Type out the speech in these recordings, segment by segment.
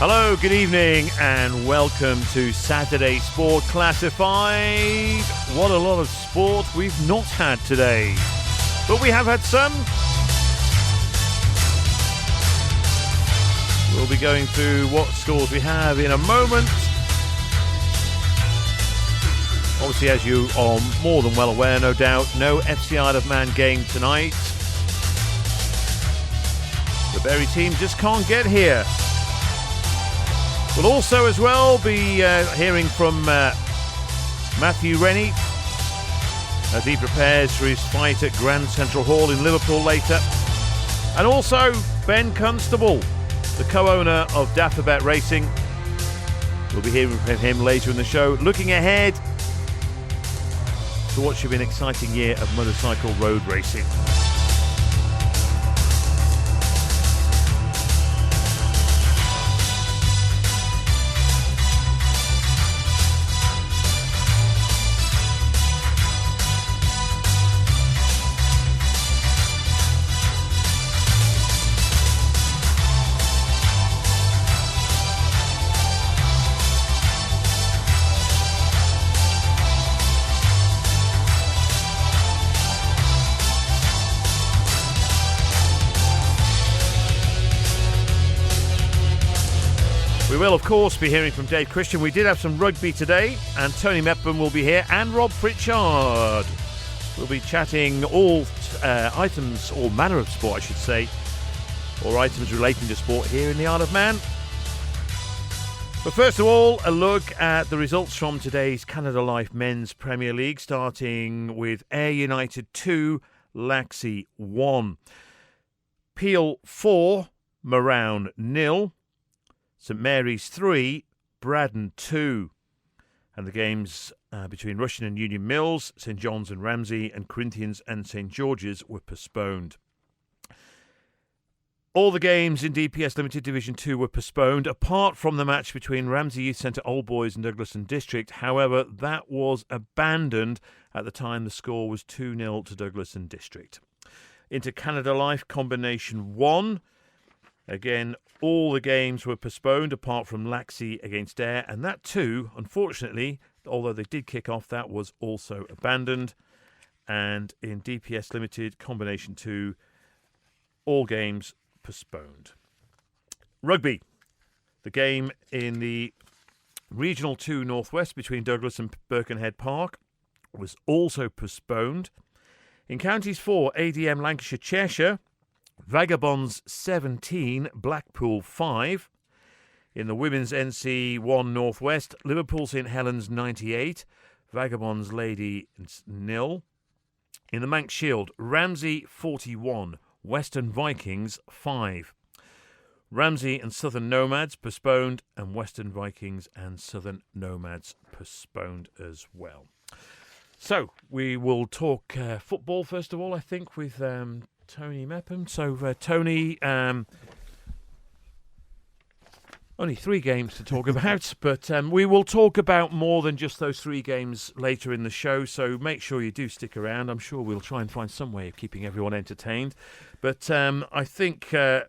Hello, good evening, and welcome to Saturday Sport Classified. What a lot of sport we've not had today, but we have had some. We'll be going through what scores we have in a moment. Obviously, as you are more than well aware, no doubt, no FC Isle of Man game tonight. The Berry team just can't get here. We'll also as well be hearing from Matthew Rennie as he prepares for his fight at Grand Central Hall in Liverpool later. And also Ben Constable, the co-owner of Dafabet Racing. We'll be hearing from him later in the show, looking ahead to what should be an exciting year of motorcycle road racing. We will, of course, be hearing from Dave Christian. We did have some rugby today, and Tony Mepham will be here, and Rob Pritchard. We'll be chatting all items, all manner of sport, I should say, or items relating to sport here in the Isle of Man. But first of all, a look at the results from today's Canada Life Men's Premier League, starting with Ayr United 2, Laxey 1. Peel 4, Marown 0. St Mary's 3, Braddon 2. And the games between Russian and Union Mills, St John's and Ramsey, and Corinthians and St George's were postponed. All the games in DPS Limited Division 2 were postponed, apart from the match between Ramsey Youth Centre Old Boys and Douglaston District. However, that was abandoned at the time the score was 2-0 to Douglaston District. Into Canada Life Combination 1. Again, all the games were postponed apart from Laxey against Ayr, and that too, unfortunately, although they did kick off, that was also abandoned. And in DPS Limited Combination 2, all games postponed. Rugby. The game in the Regional 2 Northwest between Douglas and Birkenhead Park was also postponed. In Counties 4, ADM Lancashire Cheshire, Vagabonds 17, Blackpool 5. In the Women's NC 1 Northwest, Liverpool St Helens 98, Vagabonds Lady 0. In the Manx Shield, Ramsey 41, Western Vikings 5. Ramsey and Southern Nomads postponed, and Western Vikings and Southern Nomads postponed as well. So, we will talk football first of all, I think, with Tony Mepham. So, Tony, only 3 games to talk about, but we will talk about more than just those 3 games later in the show, so make sure you do stick around. I'm sure we'll try and find some way of keeping everyone entertained. But I think the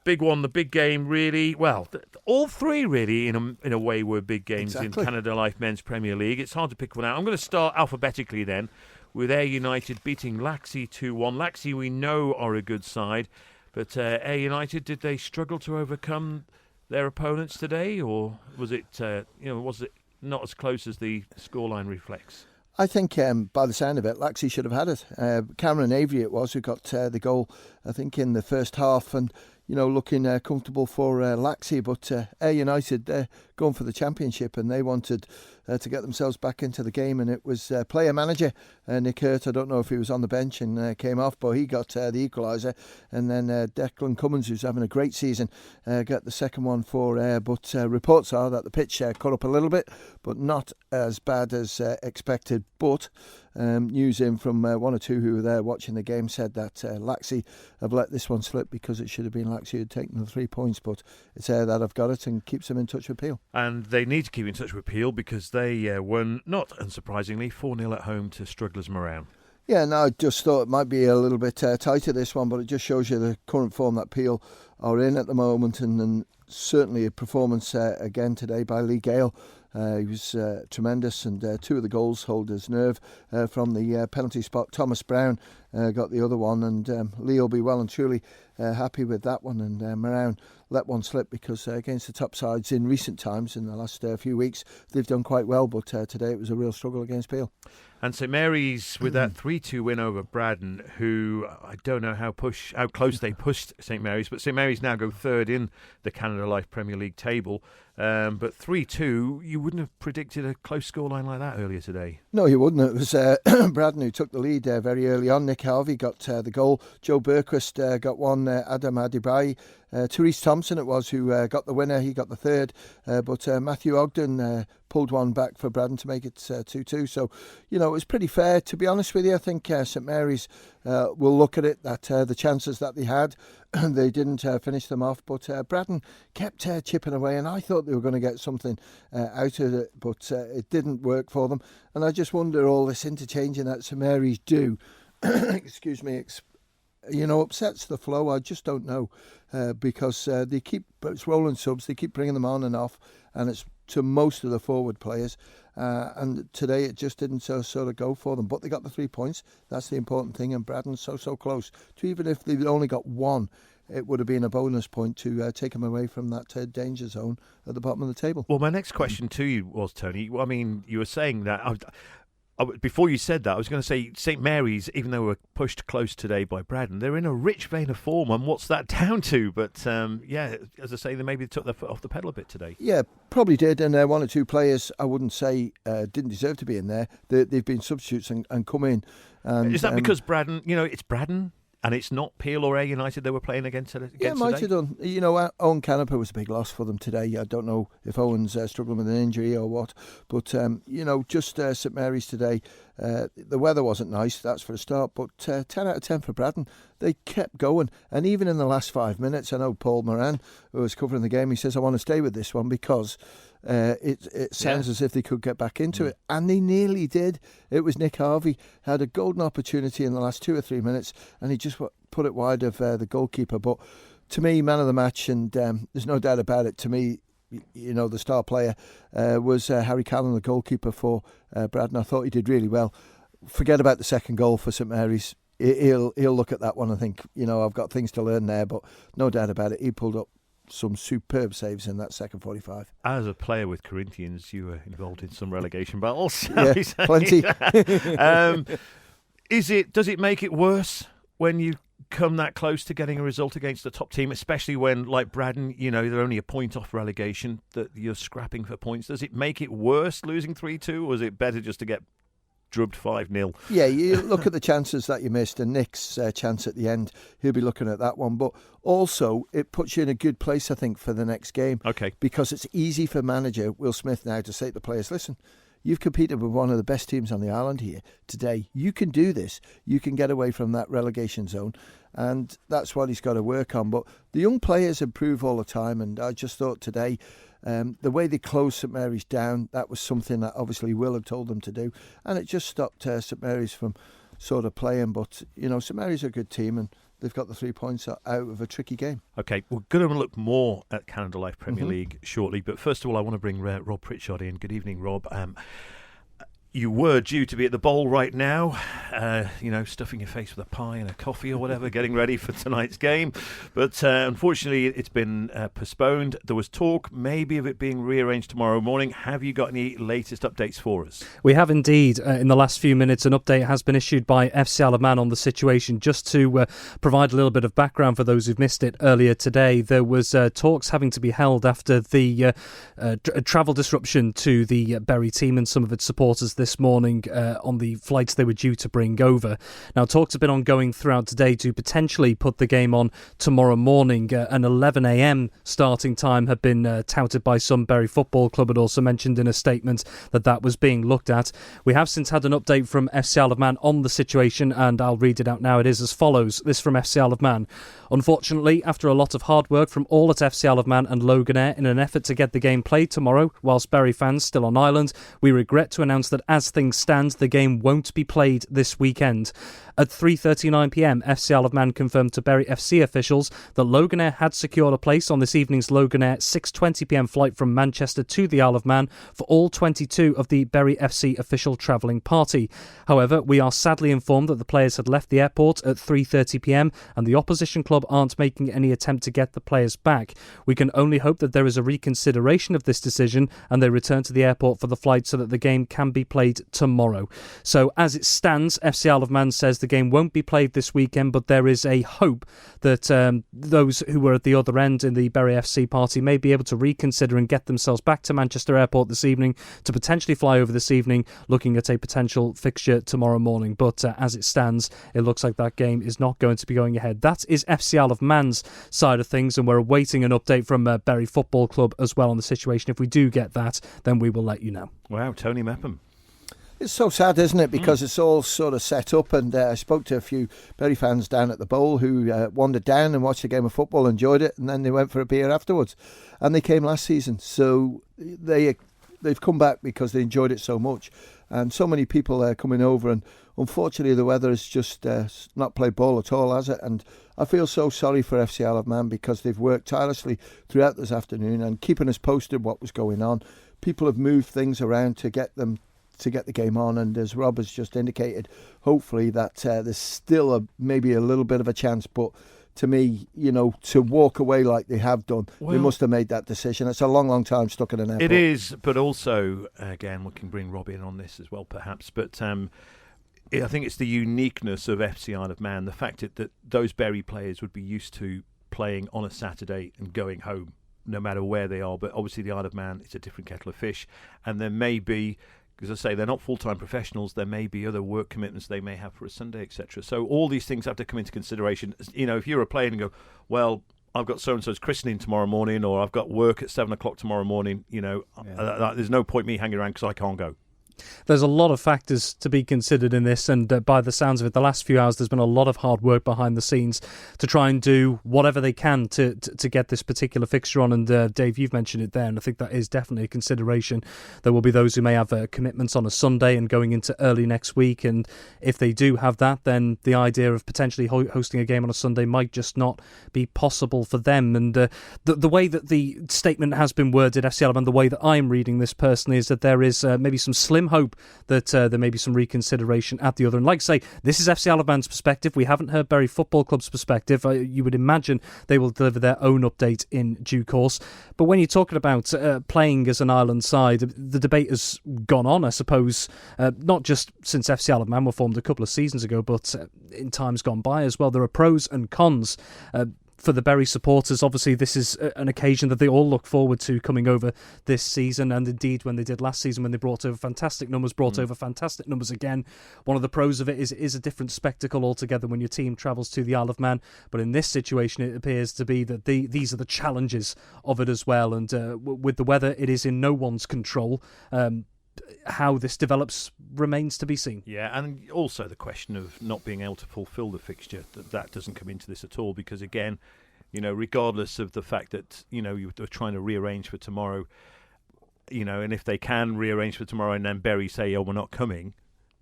big one, the big game, really, well, all 3 really, in a way, were big games in Canada Life Men's Premier League. It's hard to pick one out. I'm going to start alphabetically then, with Ayr United beating Laxey 2-1. Laxey, we know, are a good side, but Ayr United, did they struggle to overcome their opponents today, or was it not as close as the scoreline reflects? I think by the sound of it, Laxey should have had it. Cameron Avery it was who got the goal, I think, in the first half, and looking comfortable for Laxey, but Ayr United, they're going for the championship, and they wanted to get themselves back into the game, and it was player manager Nick Hurt. I don't know if he was on the bench and came off, but he got the equaliser, and then Declan Cummins, who's having a great season, got the second one for Ayr. But reports are that the pitch cut up a little bit, but not as bad as expected. But news in from one or two who were there watching the game said that Laxey have let this one slip because it should have been Laxey who had taken the 3 points, but it's Ayr that have got it and keeps them in touch with Peel. And they need to keep in touch with Peel because they won, not unsurprisingly, 4-0 at home to Strugglers Moran. Yeah, no, I just thought it might be a little bit tighter, this one, but it just shows you the current form that Peel are in at the moment, and certainly a performance again today by Lee Gale. He was tremendous, and two of the goals hold his nerve from the penalty spot. Thomas Brown got the other one, and Lee will be well and truly happy with that one. And Moran let one slip, because against the top sides in recent times, in the last few weeks, they've done quite well, but today it was a real struggle against Peel. And St Mary's with that 3-2 win over Braddon, who I don't know how close they pushed St Mary's, but St Mary's now go third in the Canada Life Premier League table. But 3-2, you wouldn't have predicted a close scoreline like that earlier today. No, you wouldn't. It was Braddon who took the lead very early on. Nick Harvey got the goal. Joe Berquist got one. Adam Adibayi. Therese Thompson it was who got the winner. He got the third. But Matthew Ogden pulled one back for Braddon to make it 2-2. So, it was pretty fair, to be honest with you. I think St Mary's will look at it, that the chances that they had, they didn't finish them off. But Braddon kept chipping away, and I thought they were going to get something out of it, but it didn't work for them. And I just wonder, all this interchanging that St Mary's do, excuse me, upsets the flow. I just don't know, because it's rolling subs, they keep bringing them on and off, and it's to most of the forward players, and today it just didn't sort of go for them. But they got the 3 points. That's the important thing, and Braddon's so close to, even if they'd only got one, it would have been a bonus point to take them away from that danger zone at the bottom of the table. Well, my next question to you was, Tony, I mean, you were saying that before you said that, I was going to say St Mary's, even though we're pushed close today by Braddon, they're in a rich vein of form, and what's that down to? But as I say, they maybe took their foot off the pedal a bit today. Yeah, probably did, and one or two players I wouldn't say didn't deserve to be in there. They've been substitutes and come in. And, is that because Braddon, it's Braddon? And it's not Peel or Ayr United they were playing against today? Yeah, might have done. Owen Canepa was a big loss for them today. I don't know if Owen's struggling with an injury or what. But, just St Mary's today, the weather wasn't nice, that's for a start. But 10 out of 10 for Braddon. They kept going. And even in the last 5 minutes, I know Paul Moran, who was covering the game, he says, I want to stay with this one because it sounds as if they could get back into it. And they nearly did. It was Nick Harvey, had a golden opportunity in the last 2 or 3 minutes, and he just put it wide of the goalkeeper. But to me, man of the match, and there's no doubt about it, to me, the star player was Harry Callan, the goalkeeper for Braddon. I thought he did really well. Forget about the second goal for St Mary's. He'll look at that one and think, I've got things to learn there, but no doubt about it, he pulled up some superb saves in that second 45. As a player with Corinthians, you were involved in some relegation battles. Yeah, plenty. Does it make it worse when you come that close to getting a result against the top team, especially when, like Braddon, they're only a point off relegation, that you're scrapping for points? Does it make it worse losing 3-2, or is it better just to get drubbed 5-0? Yeah, you look at the chances that you missed, and Nick's chance at the end, he'll be looking at that one. But also, it puts you in a good place, I think, for the next game. Okay. Because it's easy for manager Will Smith now to say to the players, listen, you've competed with one of the best teams on the island here today. You can do this. You can get away from that relegation zone. And that's what he's got to work on. But the young players improve all the time. And I just thought today, the way they closed St Mary's down, that was something that obviously Will had told them to do. And it just stopped St Mary's from sort of playing. But, St Mary's are a good team, and they've got the 3 points out of a tricky game. OK, we're going to look more at Canada Life Premier League shortly. But first of all, I want to bring Rob Pritchard in. Good evening, Rob. You were due to be at the bowl right now, stuffing your face with a pie and a coffee or whatever, getting ready for tonight's game. But unfortunately, it's been postponed. There was talk maybe of it being rearranged tomorrow morning. Have you got any latest updates for us? We have indeed. In the last few minutes, an update has been issued by FC Isle of Man on the situation. Just to provide a little bit of background for those who've missed it, earlier today, there was talks having to be held after the travel disruption to the Bury team and some of its supporters this morning on the flights they were due to bring over. Now, talks have been ongoing throughout today to potentially put the game on tomorrow morning. An 11 a.m. starting time had been touted by some Bury Football Club, had also mentioned in a statement that was being looked at. We have since had an update from FC Isle of Man on the situation, and I'll read it out now. It is as follows. This from FC Isle of Man. Unfortunately, after a lot of hard work from all at FC Isle of Man and Loganair in an effort to get the game played tomorrow whilst Bury fans still on island, we regret to announce that as things stand, the game won't be played this weekend. At 3:39pm, FC Isle of Man confirmed to Bury FC officials that Loganair had secured a place on this evening's Loganair 6:20pm flight from Manchester to the Isle of Man for all 22 of the Bury FC official travelling party. However, we are sadly informed that the players had left the airport at 3:30pm and the opposition club aren't making any attempt to get the players back. We can only hope that there is a reconsideration of this decision and they return to the airport for the flight so that the game can be played tomorrow. So as it stands, FC Isle of Man says the game won't be played this weekend, but there is a hope that those who were at the other end in the Bury FC party may be able to reconsider and get themselves back to Manchester Airport this evening to potentially fly over this evening, looking at a potential fixture tomorrow morning. But as it stands, it looks like that game is not going to be going ahead. That is FC Isle of Man's side of things, and we're awaiting an update from Bury Football Club as well on the situation. If we do get that, then we will let you know. Wow, Tony Mepham. It's so sad, isn't it? Because it's all sort of set up, and I spoke to a few Bury fans down at the Bowl who wandered down and watched a game of football, enjoyed it, and then they went for a beer afterwards. And they came last season, so they've come back because they enjoyed it so much. And so many people are coming over, and unfortunately the weather has just not played ball at all, has it? And I feel so sorry for FC Isle of Man because they've worked tirelessly throughout this afternoon and keeping us posted what was going on. People have moved things around to get the game on, and as Rob has just indicated, hopefully that there's still maybe a little bit of a chance, but to me, to walk away like they have done, they must have made that decision. It's a long time stuck in an airport. It is, but also, again, we can bring Rob in on this as well perhaps, but I think it's the uniqueness of FC Isle of Man, the fact that those Bury players would be used to playing on a Saturday and going home no matter where they are, but obviously the Isle of Man, it's a different kettle of fish, and there may be, as I say, they're not full-time professionals. There may be other work commitments they may have for a Sunday, etc. So all these things have to come into consideration. If you're a player and go, well, I've got so-and-so's christening tomorrow morning, or I've got work at 7 o'clock tomorrow morning, there's no point me hanging around because I can't go. There's a lot of factors to be considered in this, and by the sounds of it, the last few hours there's been a lot of hard work behind the scenes to try and do whatever they can to get this particular fixture on. And Dave, you've mentioned it there, and I think that is definitely a consideration. There will be those who may have commitments on a Sunday and going into early next week, and if they do have that, then the idea of potentially hosting a game on a Sunday might just not be possible for them. And the way that the statement has been worded, FC Isle of Man, the way that I'm reading this personally, is that there is maybe some slim hope that there may be some reconsideration at the other. And like I say, this is FC Isle of Man's perspective. We haven't heard Bury Football Club's perspective. You would imagine they will deliver their own update in due course. But when you're talking about playing as an island side, the debate has gone on, I suppose, not just since FC Isle of Man were formed a couple of seasons ago, but in times gone by as well. There are pros and cons. For the Bury supporters, obviously this is an occasion that they all look forward to coming over this season, and indeed when they did last season, when they brought over fantastic numbers again. One of the pros of it is a different spectacle altogether when your team travels to the Isle of Man, but in this situation it appears to be that these are the challenges of it as well, and with the weather it is in no one's control. How this develops remains to be seen. Yeah, and also the question of not being able to fulfil the fixture, that doesn't come into this at all, because again, regardless of the fact that, you're trying to rearrange for tomorrow, and if they can rearrange for tomorrow and then Bury say, we're not coming,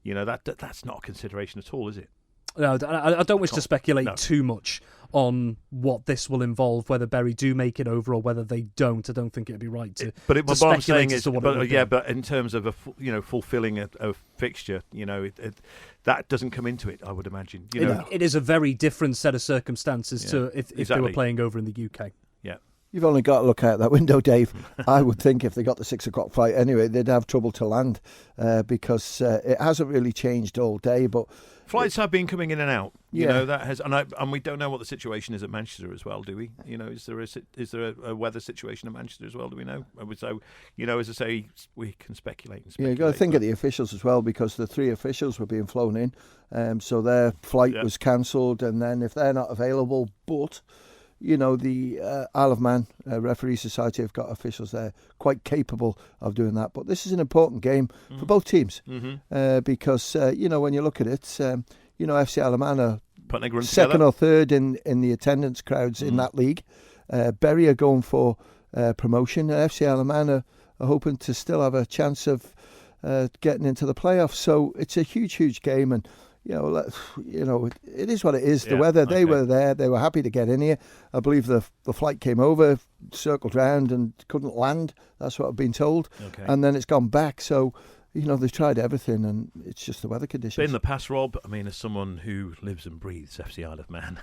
that's not a consideration at all, is it? No, I don't wish to speculate too much on what this will involve, whether Bury do make it over or whether they don't. I don't think it'd be right to. But what I'm saying is, but in terms of fulfilling a fixture, that doesn't come into it. I would imagine. It is a very different set of circumstances to if they were playing over in the UK. Yeah. You've only got to look out that window, Dave. I would think if they got the 6 o'clock flight anyway, they'd have trouble to land because it hasn't really changed all day. But flights have been coming in and out. That has, and we don't know what the situation is at Manchester as well, do we? Is there a weather situation at Manchester as well? Do we know? So, as I say, we can speculate and speculate. Yeah, you got to think of the officials as well, because the 3 officials were being flown in, so their flight was cancelled, and then if they're not available, but. The Isle of Man Referee Society have got officials there quite capable of doing that. But this is an important game for both teams because, when you look at it, FC Isle of Man are second or third in the attendance crowds in that league. Bury are going for promotion. FC Isle of Man are hoping to still have a chance of getting into the playoffs. So it's a huge game, and it is what it is. The weather, they were there, they were happy to get in here. I believe the flight came over, circled round and couldn't land. That's what I've been told. Okay. And then it's gone back. So, they've tried everything, and it's just the weather conditions. But in the past, Rob, I mean, as someone who lives and breathes FC Isle of Man,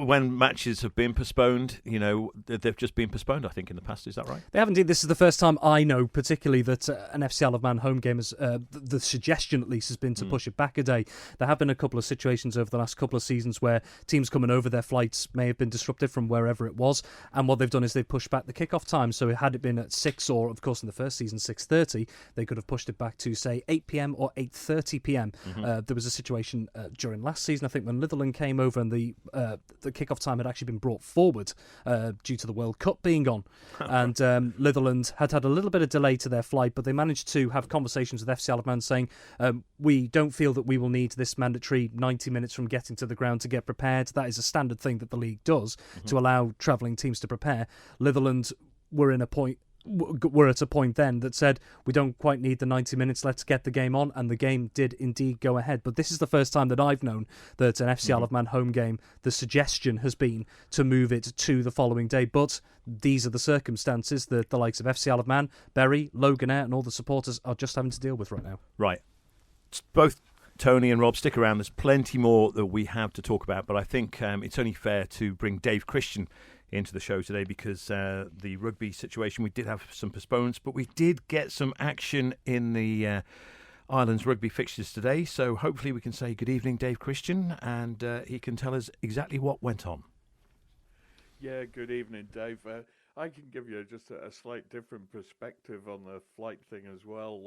when matches have been postponed, they've just been postponed, I think, in the past. Is that right? They have indeed. This is the first time I know, particularly, that an FC Isle of Man home game, the suggestion at least has been to push it back a day. There have been a couple of situations over the last couple of seasons where teams coming over, their flights may have been disrupted from wherever it was, and what they've done is they've pushed back the kick-off time. So had it been at 6 or, of course, in the first season, 6:30, they could have pushed it back to, say, 8 p.m. or 8:30 p.m. There was a situation during last season, I think, when Litherland came over and the kick-off time had actually been brought forward due to the World Cup being on. And Litherland had a little bit of delay to their flight, but they managed to have conversations with FC Isle of Man saying, we don't feel that we will need this mandatory 90 minutes from getting to the ground to get prepared. That is a standard thing that the league does to allow travelling teams to prepare. Litherland were at a point then that said, we don't quite need the 90 minutes, let's get the game on, and the game did indeed go ahead. But this is the first time that I've known that an FC Isle of Man home game, the suggestion has been to move it to the following day. But these are the circumstances that the likes of FC Isle of Man, Bury, Loganair and all the supporters are just having to deal with right now. Right. Both Tony and Rob, stick around. There's plenty more that we have to talk about, but I think it's only fair to bring Dave Christian into the show today because the rugby situation, we did have some postponements, but we did get some action in the Ireland's rugby fixtures today. So hopefully we can say good evening, Dave Christian, and he can tell us exactly what went on. Yeah, good evening, Dave. I can give you just a slight different perspective on the flight thing as well.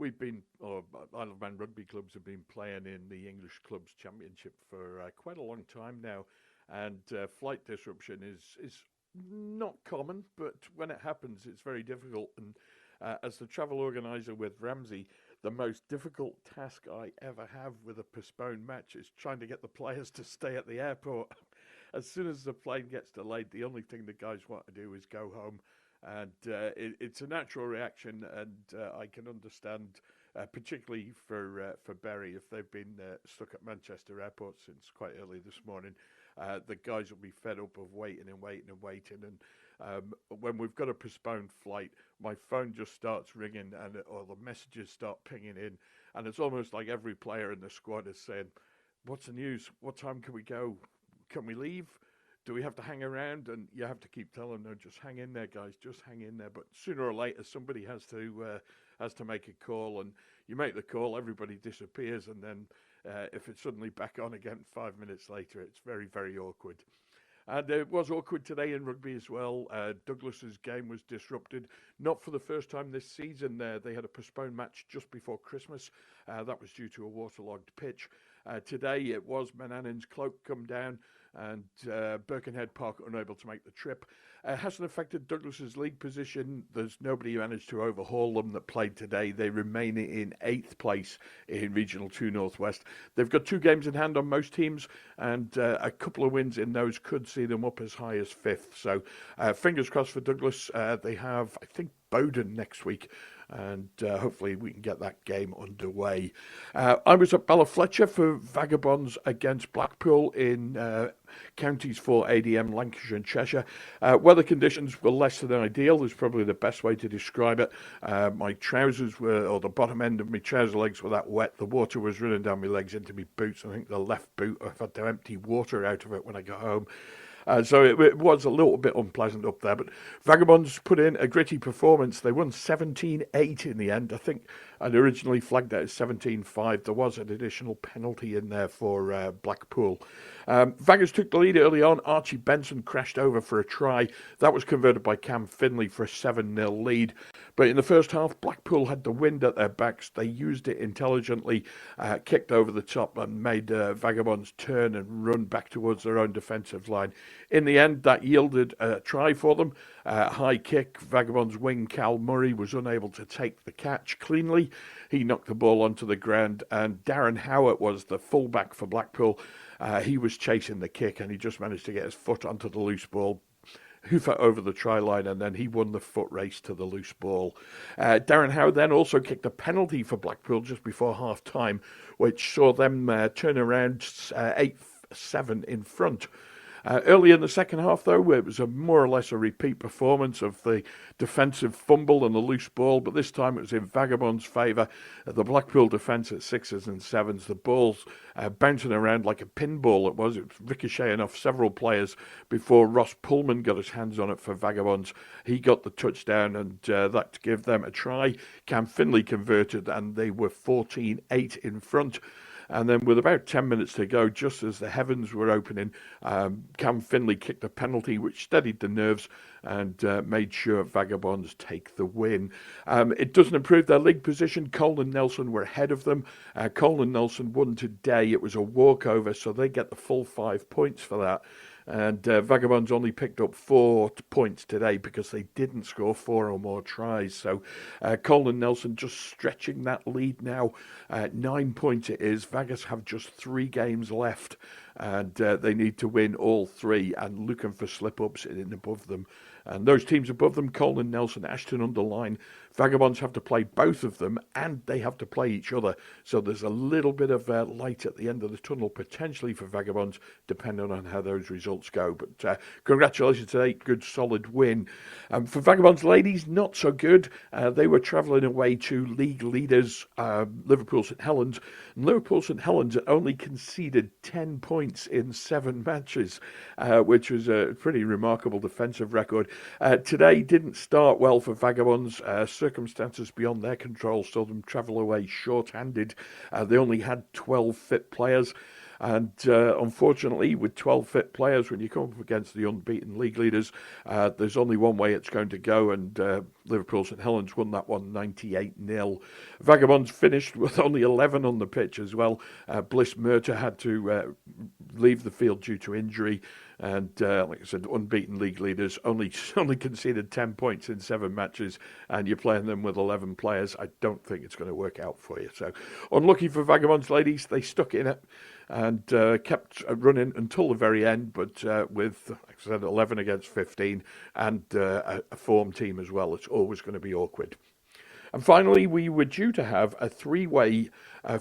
Isle of Man rugby clubs have been playing in the English Clubs Championship for quite a long time now. And flight disruption is not common, but when it happens, it's very difficult. And as the travel organizer with Ramsey, the most difficult task I ever have with a postponed match is trying to get the players to stay at the airport. As soon as the plane gets delayed, the only thing the guys want to do is go home. And it's a natural reaction, and I can understand, particularly for Bury, if they've been stuck at Manchester Airport since quite early this morning. The guys will be fed up of waiting. And when we've got a postponed flight, my phone just starts ringing or the messages start pinging in. And it's almost like every player in the squad is saying, what's the news? What time can we go? Can we leave? Do we have to hang around? And you have to keep telling them, no, just hang in there, guys, just hang in there. But sooner or later, somebody has to make a call. And you make the call, everybody disappears. And then if it's suddenly back on again 5 minutes later, it's very, very awkward. And it was awkward today in rugby as well. Douglas's game was disrupted, not for the first time this season. They had a postponed match just before Christmas. That was due to a waterlogged pitch. Today it was Manannan's Cloak come down and Birkenhead Park unable to make the trip. It hasn't affected Douglas's league position. There's nobody who managed to overhaul them that played today. They remain in 8th place in Regional 2 Northwest. They've got 2 games in hand on most teams, and a couple of wins in those could see them up as high as 5th. So fingers crossed for Douglas. They have, I think, Bowden next week, and hopefully we can get that game underway. I was at Ballafletcher for Vagabonds against Blackpool in counties for ADM, Lancashire and Cheshire. Weather conditions were less than ideal is probably the best way to describe it. My trousers the bottom end of my trouser legs were that wet. The water was running down my legs into my boots. I think the left boot, I've had to empty water out of it when I got home. So it was a little bit unpleasant up there, but Vagabonds put in a gritty performance. They won 17-8 in the end. I think I'd originally flagged that as 17-5. There was an additional penalty in there for Blackpool. Vaggers took the lead early on. Archie Benson crashed over for a try. That was converted by Cam Finlay for a 7-0 lead. But in the first half, Blackpool had the wind at their backs. They used it intelligently, kicked over the top and made Vagabonds turn and run back towards their own defensive line. In the end, that yielded a try for them. High kick. Vagabonds wing Cal Murray was unable to take the catch cleanly. He knocked the ball onto the ground, and Darren Howard was the fullback for Blackpool. He was chasing the kick, and he just managed to get his foot onto the loose ball. hoof it over the try line, and then he won the foot race to the loose ball. Darren Howe then also kicked a penalty for Blackpool just before half-time, which saw them turn around 8-7 in front. Early in the second half, though, it was more or less a repeat performance of the defensive fumble and the loose ball, but this time it was in Vagabond's favour. The Blackpool defence at 6s and 7s, the ball's bouncing around like a pinball it was ricocheting off several players before Ross Pullman got his hands on it for Vagabonds. He got the touchdown, and that gave them a try. Cam Finley converted, and they were 14-8 in front. And then with about 10 minutes to go, just as the heavens were opening, Cam Finley kicked a penalty which steadied the nerves and made sure Vagabonds take the win. It doesn't improve their league position. Cole and Nelson were ahead of them. Cole and Nelson won today. It was a walkover, so they get the full 5 points for that. And Vagabonds only picked up 4 points today because they didn't score 4 or more tries. So Cole and Nelson just stretching that lead now. 9 points it is. Vagas have just 3 games left, and they need to win all 3 and looking for slip-ups in above them. And those teams above them, Cole and Nelson, Ashton underline, Vagabonds have to play both of them, and they have to play each other. So there's a little bit of light at the end of the tunnel, potentially for Vagabonds, depending on how those results go. But congratulations today, good solid win. For Vagabonds ladies, not so good. They were travelling away to league leaders, Liverpool St Helens. And Liverpool St Helens only conceded 10 points in 7 matches, which was a pretty remarkable defensive record. Today didn't start well for Vagabonds. Circumstances beyond their control saw them travel away short-handed. They only had 12 fit players. And unfortunately, with 12 fit players, when you come up against the unbeaten league leaders, there's only one way it's going to go, and Liverpool St Helens won that one 98-0. Vagabonds finished with only 11 on the pitch as well. Bliss Murta had to leave the field due to injury. And like I said, unbeaten league leaders only conceded 10 points in 7 matches, and you're playing them with 11 players. I don't think it's going to work out for you. So unlucky for Vagabonds ladies. They stuck in it and kept running until the very end, but with, like I said, 11 against 15 and a form team as well, it's always going to be awkward. And finally, we were due to have a 3-way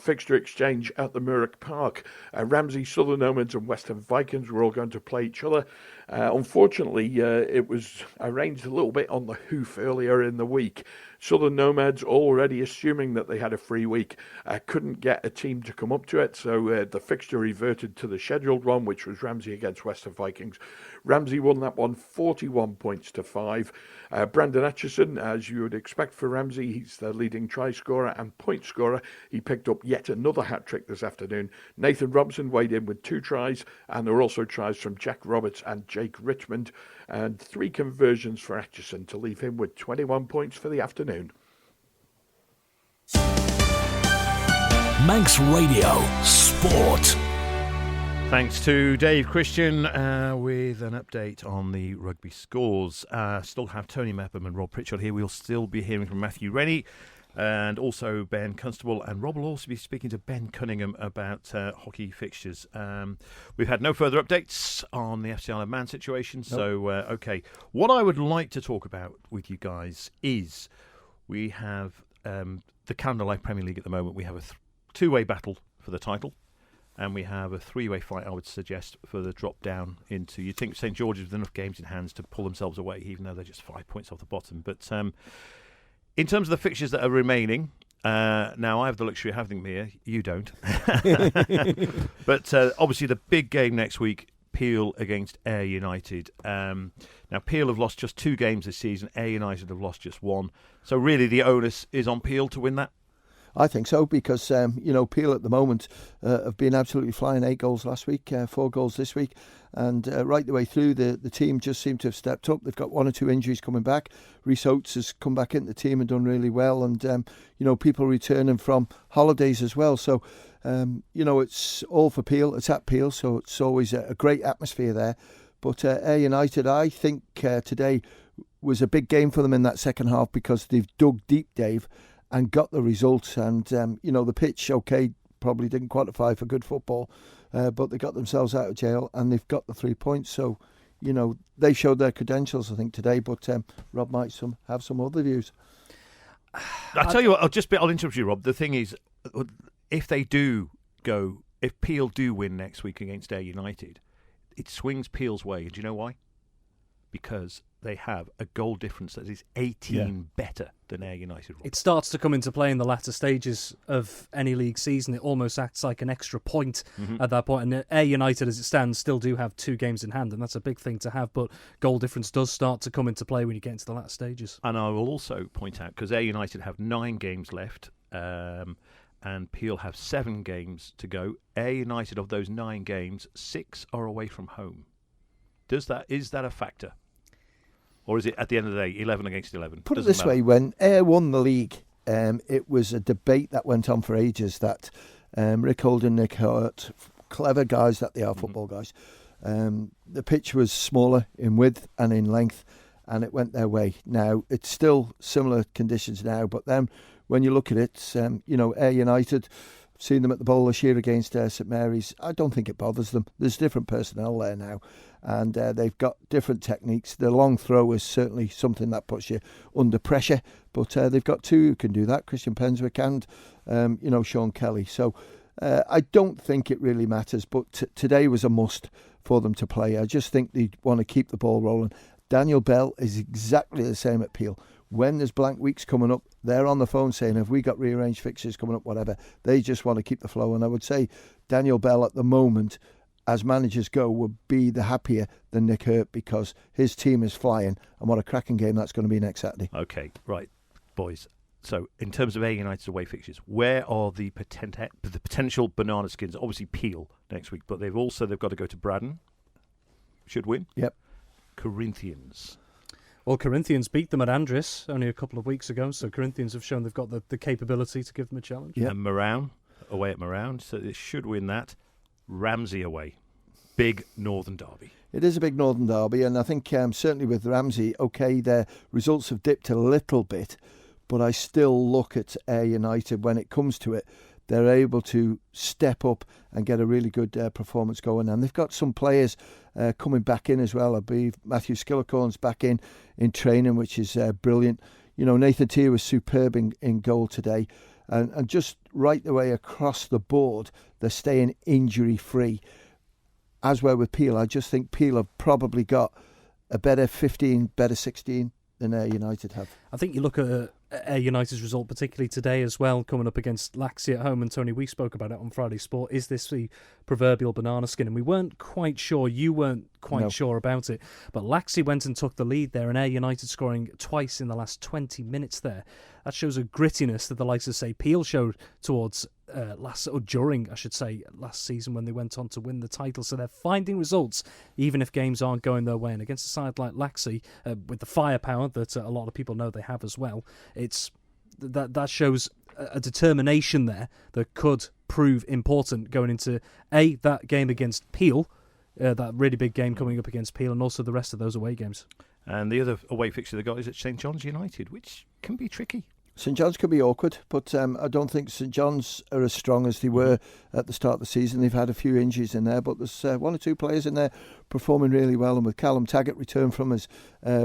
fixture exchange at the Murrock Park. Ramsey, Southern Nomads and Western Vikings were all going to play each other. Unfortunately, it was arranged a little bit on the hoof earlier in the week. Southern Nomads, already assuming that they had a free week, couldn't get a team to come up to it, so the fixture reverted to the scheduled one, which was Ramsey against Western Vikings. Ramsey won that one 41 points to 5. Brandon Atchison, as you would expect for Ramsey, he's the leading try scorer and point scorer. He picked up yet another hat-trick this afternoon. Nathan Robson weighed in with 2 tries, and there were also tries from Jack Roberts and Jake Richmond, and 3 conversions for Atchison to leave him with 21 points for the afternoon. Manx Radio Sport. Thanks to Dave Christian with an update on the rugby scores. Still have Tony Mepham and Rob Pritchard here. We'll still be hearing from Matthew Rennie and also Ben Constable, and Rob will also be speaking to Ben Cunningham about hockey fixtures. We've had no further updates on the FC Isle of Man situation, so okay. What I would like to talk about with you guys is we have the Canada Life Premier League at the moment. We have a 2-way battle for the title, and we have a 3-way fight, I would suggest, for the drop down into... You'd think St George's with enough games in hands to pull themselves away, even though they're just 5 points off the bottom. But in terms of the fixtures that are remaining, now I have the luxury of having them here. You don't. But obviously the big game next week, Peel against Ayr United. Now Peel have lost just 2 games this season. Ayr United have lost just 1. So really the onus is on Peel to win that. I think so, because Peel at the moment have been absolutely flying. 8 goals last week, 4 goals this week, and right the way through the team just seem to have stepped up. They've got 1 or 2 injuries coming back. Rhys Oates has come back into the team and done really well, and people returning from holidays as well. So it's all for Peel. It's at Peel, so it's always a great atmosphere there. But Ayr United, I think today was a big game for them in that second half, because they've dug deep, Dave, and got the results. And, the pitch, probably didn't qualify for good football, but they got themselves out of jail and they've got the 3 points. So, they showed their credentials, I think, today. But Rob might have some other views. I'll tell you what, I'll interrupt you, Rob. The thing is, if Peel do win next week against Ayr United, it swings Peel's way. And do you know why? Because they have a goal difference that is 18 better than Ayr United. It starts to come into play in the latter stages of any league season. It almost acts like an extra point at that point. And Ayr United, as it stands, still do have 2 games in hand, and that's a big thing to have. But goal difference does start to come into play when you get into the latter stages. And I will also point out, because Ayr United have 9 games left, and Peel have 7 games to go. Ayr United, of those 9 games, 6 are away from home. Is that a factor? Or is it, at the end of the day, 11 against 11? Put it this way, when Ayr won the league, it was a debate that went on for ages that Rick Holden, Nick Hurt, clever guys that they are, football guys, the pitch was smaller in width and in length, and it went their way. Now, it's still similar conditions now, but then when you look at it, Ayr United, seen them at the Bowl this year against St Mary's, I don't think it bothers them. There's different personnel there now, and they've got different techniques. The long throw is certainly something that puts you under pressure, but they've got 2 who can do that, Christian Penswick and Sean Kelly. So I don't think it really matters, but today was a must for them to play. I just think they want to keep the ball rolling. Daniel Bell is exactly the same at Peel. When there's blank weeks coming up, they're on the phone saying, have we got rearranged fixtures coming up, whatever. They just want to keep the flow. And I would say Daniel Bell at the moment, as managers go, would be the happier than Nick Hurt, because his team is flying. And what a cracking game that's going to be next Saturday. Okay, right, boys. So in terms of Ayr United's away fixtures, where are the potential banana skins? Obviously Peel next week, but they've got to go to Braddon. Should win. Yep. Corinthians. Well, Corinthians beat them at Andres only a couple of weeks ago, so Corinthians have shown they've got the capability to give them a challenge. Yep. And Moran, away at Moran, so they should win that. Ramsey away. Big Northern derby. It is a big Northern derby, and I think certainly with Ramsey, okay, their results have dipped a little bit, but I still look at Ayr United when it comes to it. They're able to step up and get a really good performance going. And they've got some players coming back in as well. I believe Matthew Skillicorn's back in training, which is brilliant. Nathan Tier was superb in goal today. And just right the way across the board, they're staying injury-free. As well with Peel, I just think Peel have probably got a better 15, better 16 than Ayr United have. I think you look at Ayr United's result, particularly today as well, coming up against Laxey at home. And Tony, we spoke about it on Friday Sport. Is this the proverbial banana skin? And we weren't quite sure. You weren't quite sure about it. But Laxey went and took the lead there, and Ayr United scoring twice in the last 20 minutes there. That shows a grittiness that the likes of, say, Peel showed towards during last season when they went on to win the title. So they're finding results even if games aren't going their way. And against a side like Laxey, with the firepower that a lot of people know they have as well, it's that shows a determination there that could prove important going into that game against Peel, that really big game coming up against Peel, and also the rest of those away games. And the other away fixture they got is at St John's United, which can be tricky. St John's could be awkward, but I don't think St John's are as strong as they were at the start of the season. They've had a few injuries in there, but there's 1 or 2 players in there performing really well. And with Callum Taggart returned from his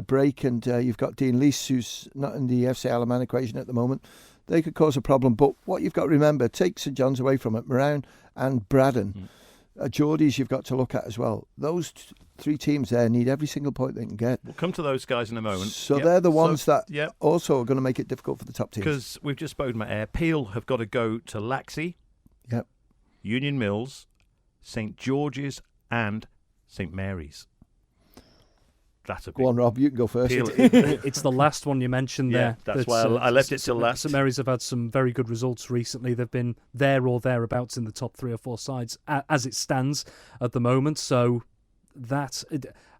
break, and you've got Dean Leese, who's not in the FC Alaman equation at the moment, they could cause a problem. But what you've got to remember, take St John's away from it, Moran and Braddon. Geordies you've got to look at as well. Those 3 teams there need every single point they can get. We'll come to those guys in a moment. So they're the ones that also are going to make it difficult for the top teams. Because we've just spoken about Ayr. Peel have got to go to Laxey, Union Mills, St George's and St Mary's. That's a big... Go on, Rob, you can go first. It's the last one you mentioned there. That's why I left it till last. St Mary's have had some very good results recently. They've been there or thereabouts in the top 3 or 4 sides as it stands at the moment. So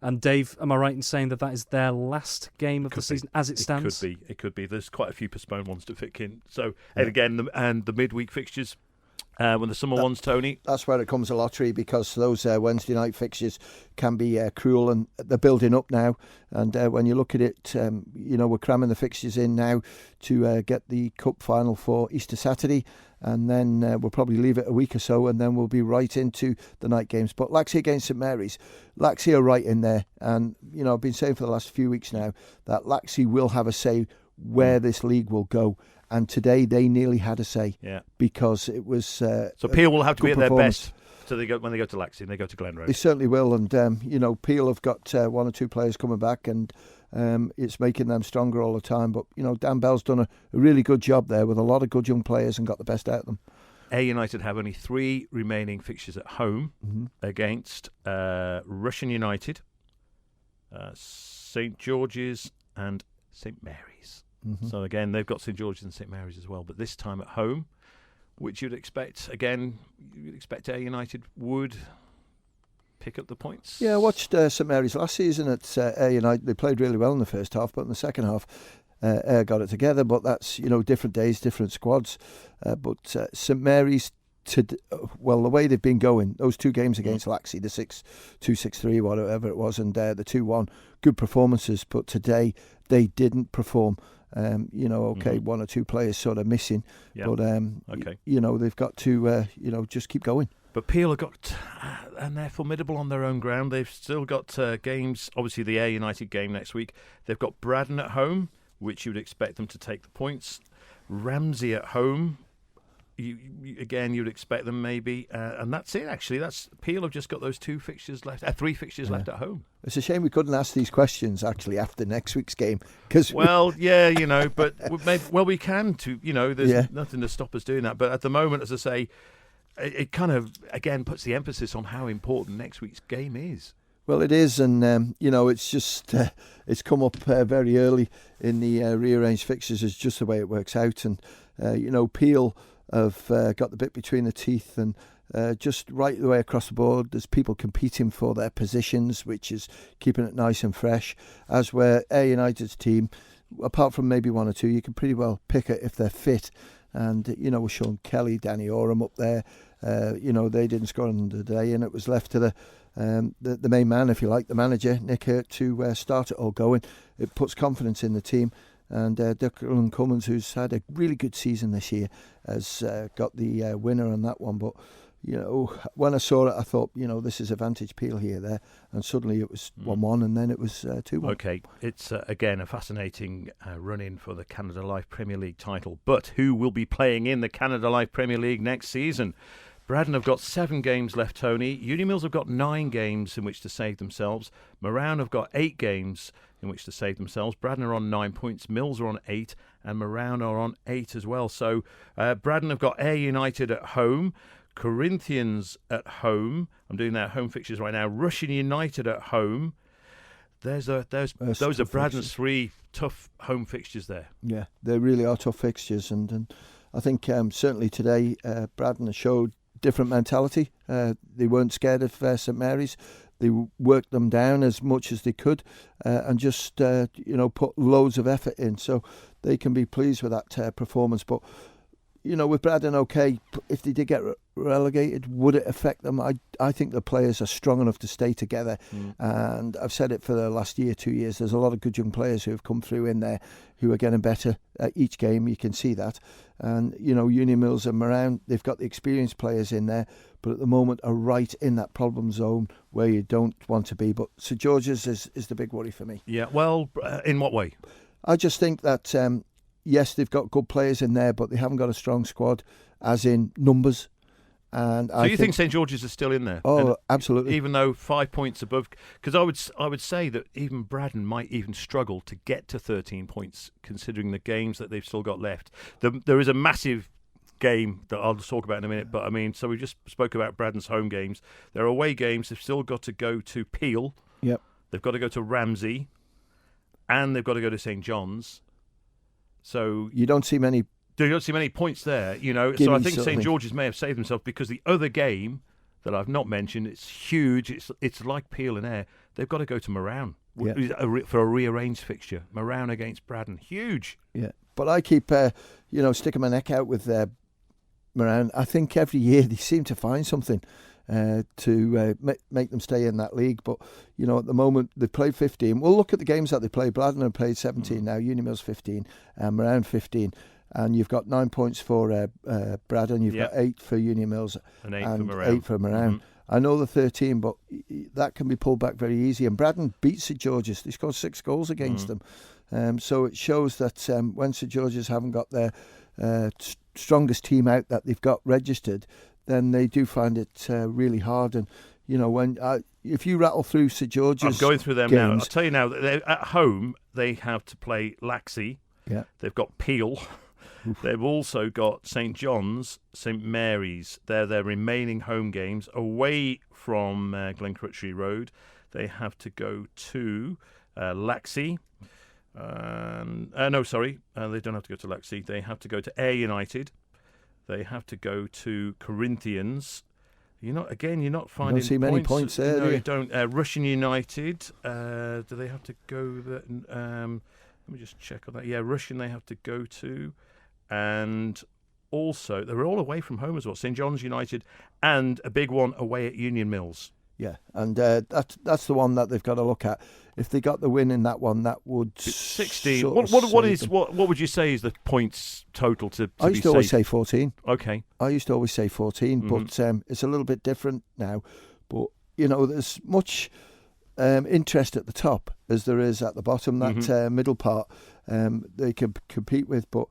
and Dave, am I right in saying that is their last game of the season as it stands? It could be. There's quite a few postponed ones to fit in. So, and again, the midweek fixtures, when the summer ones, Tony. That's where it comes a lottery, because those Wednesday night fixtures can be cruel, and they're building up now. And when you look at it, we're cramming the fixtures in now to get the cup final for Easter Saturday. and then we'll probably leave it a week or so, and then we'll be right into the night games. But Laxey against St Mary's, Laxey are right in there, and I've been saying for the last few weeks now that Laxey will have a say where this league will go. And today they nearly had a say, because it was. So Peel will have to be at their best. So when they go to Laxey and they go to Glenrose. They certainly will, and Peel have got one or two players coming back, and it's making them stronger all the time. But Dan Bell's done a really good job there with a lot of good young players and got the best out of them. Ayr United have only 3 remaining fixtures at home against Russian United, St George's, and St Mary's. So again, they've got St George's and St Mary's as well, but this time at home, which you'd expect Ayr United would pick up the points. Yeah, I watched St Mary's last season at Ayr United. They played really well in the first half, but in the second half, Ayr got it together. But that's different days, different squads. But St Mary's, the way they've been going, those 2 games against Laxey, the 6-2, 6-3, whatever it was, and the 2-1, good performances. But today they didn't perform. One or two players sort of missing, but they've got to just keep going. But Peel have got, and they're formidable on their own ground. They've still got games. Obviously, the Ayr United game next week. They've got Braddon at home, which you would expect them to take the points. Ramsey at home. You'd expect them maybe, and that's it. Actually, Peel have just got those 2 fixtures left, 3 fixtures left at home. It's a shame we couldn't ask these questions actually after next week's game, because but we can too. There's nothing to stop us doing that. But at the moment, as I say, it kind of again puts the emphasis on how important next week's game is. Well, it is, and it's just it's come up very early in the rearranged fixtures. Is just the way it works out, and Peel have got the bit between the teeth, and just right the way across the board there's people competing for their positions, which is keeping it nice and fresh, as where Ayr United's team, apart from maybe 1 or 2, you can pretty well pick it if they're fit. And with Sean Kelly, Danny Oram up there, they didn't score on the day, and it was left to the main man, if you like, the manager, Nick Hurt, to start it all going. It puts confidence in the team. And Declan Cummins, who's had a really good season this year, has got the winner on that one. But, when I saw it, I thought, this is a Vantage Peel here, there. And suddenly it was 1-1, and then it was 2-1. OK, it's, again, a fascinating run-in for the Canada Life Premier League title. But who will be playing in the Canada Life Premier League next season? Braddon have got 7 games left, Tony. Unimills have got 9 games in which to save themselves. Moran have got 8 games in which to save themselves. Braddon are on 9 points. Mills are on 8. And Moran are on 8 as well. So Braddon have got Ayr United at home. Corinthians at home. I'm doing their home fixtures right now. Russian United at home. Those are Braddon's 3 tough home fixtures there. Yeah, they really are tough fixtures. And I think certainly today Braddon showed different mentality. They weren't scared of St Mary's. They worked them down as much as they could, and just put loads of effort in. So they can be pleased with that performance. But with Braddon, okay, if they did get relegated, would it affect them? I think the players are strong enough to stay together. And I've said it for the last 2 years. There's a lot of good young players who have come through in there who are getting better at each game. You can see that. And, Unimills and Moran, they've got the experienced players in there, but at the moment are right in that problem zone where you don't want to be. But St George's is the big worry for me. Yeah, well, in what way? I just think that, yes, they've got good players in there, but they haven't got a strong squad, as in numbers. And so you think St George's is still in there? Oh, and absolutely. Even though 5 points above, because I would say that even Braddon might even struggle to get to 13 points, considering the games that they've still got left. There is a massive game that I'll talk about in a minute, but so we just spoke about Braddon's home games. Their away games, they've still got to go to Peel. Yep. They've got to go to Ramsey, and they've got to go to St John's. So you don't see many points there, So I think St George's may have saved themselves, because the other game that I've not mentioned, it's huge. It's like Peel and Ayr. They've got to go to Moran for a rearranged fixture. Moran against Braddon, huge. Yeah, but I keep sticking my neck out with Moran. I think every year they seem to find something to make them stay in that league. But at the moment they've played 15. We'll look at the games that they played. Braddon have played 17 now. Unimills 15, and Moran 15. and you've got 9 points for Braddon, you've got 8 for Union Mills, and 8 for Moran. I know the 13, but that can be pulled back very easy. And Braddon beat St George's. They scored 6 goals against them. So it shows that when St George's haven't got their strongest team out that they've got registered, then they do find it really hard. And, you know, when if you rattle through St George's I'm going through them games, now. I'll tell you now, that at home, they have to play Laxey. Yeah. They've got Peel. They've also got St John's, St Mary's. They're their remaining home games. Away from Glencrutchery Road, they have to go to Laxey. They don't have to go to Laxey. They have to go to Ayr United. They have to go to Corinthians. You're not finding. Don't see many points there. No, do you don't. Russian United. Do they have to go there? Let me just check on that. Yeah, Russian they have to go to. And also, they're all away from home as well. St John's United and a big one away at Union Mills. Yeah, and that's the one that they've got to look at. If they got the win in that one, that would 16. What What would you say is the points total to I used be to always safe? say 14. Okay. I used to always say 14, but it's a little bit different now. But you know, there's much interest at the top as there is at the bottom. That middle part, they can compete with, but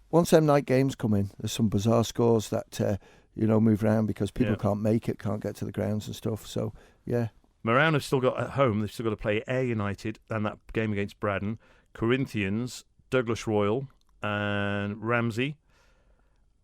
once them night games come in, there's some bizarre scores that move around because people can't make it, can't get to the grounds and stuff. So yeah, Moran have still got at home. They've still got to play Ayr United and that game against Braddon, Corinthians, Douglas Royal, and Ramsey,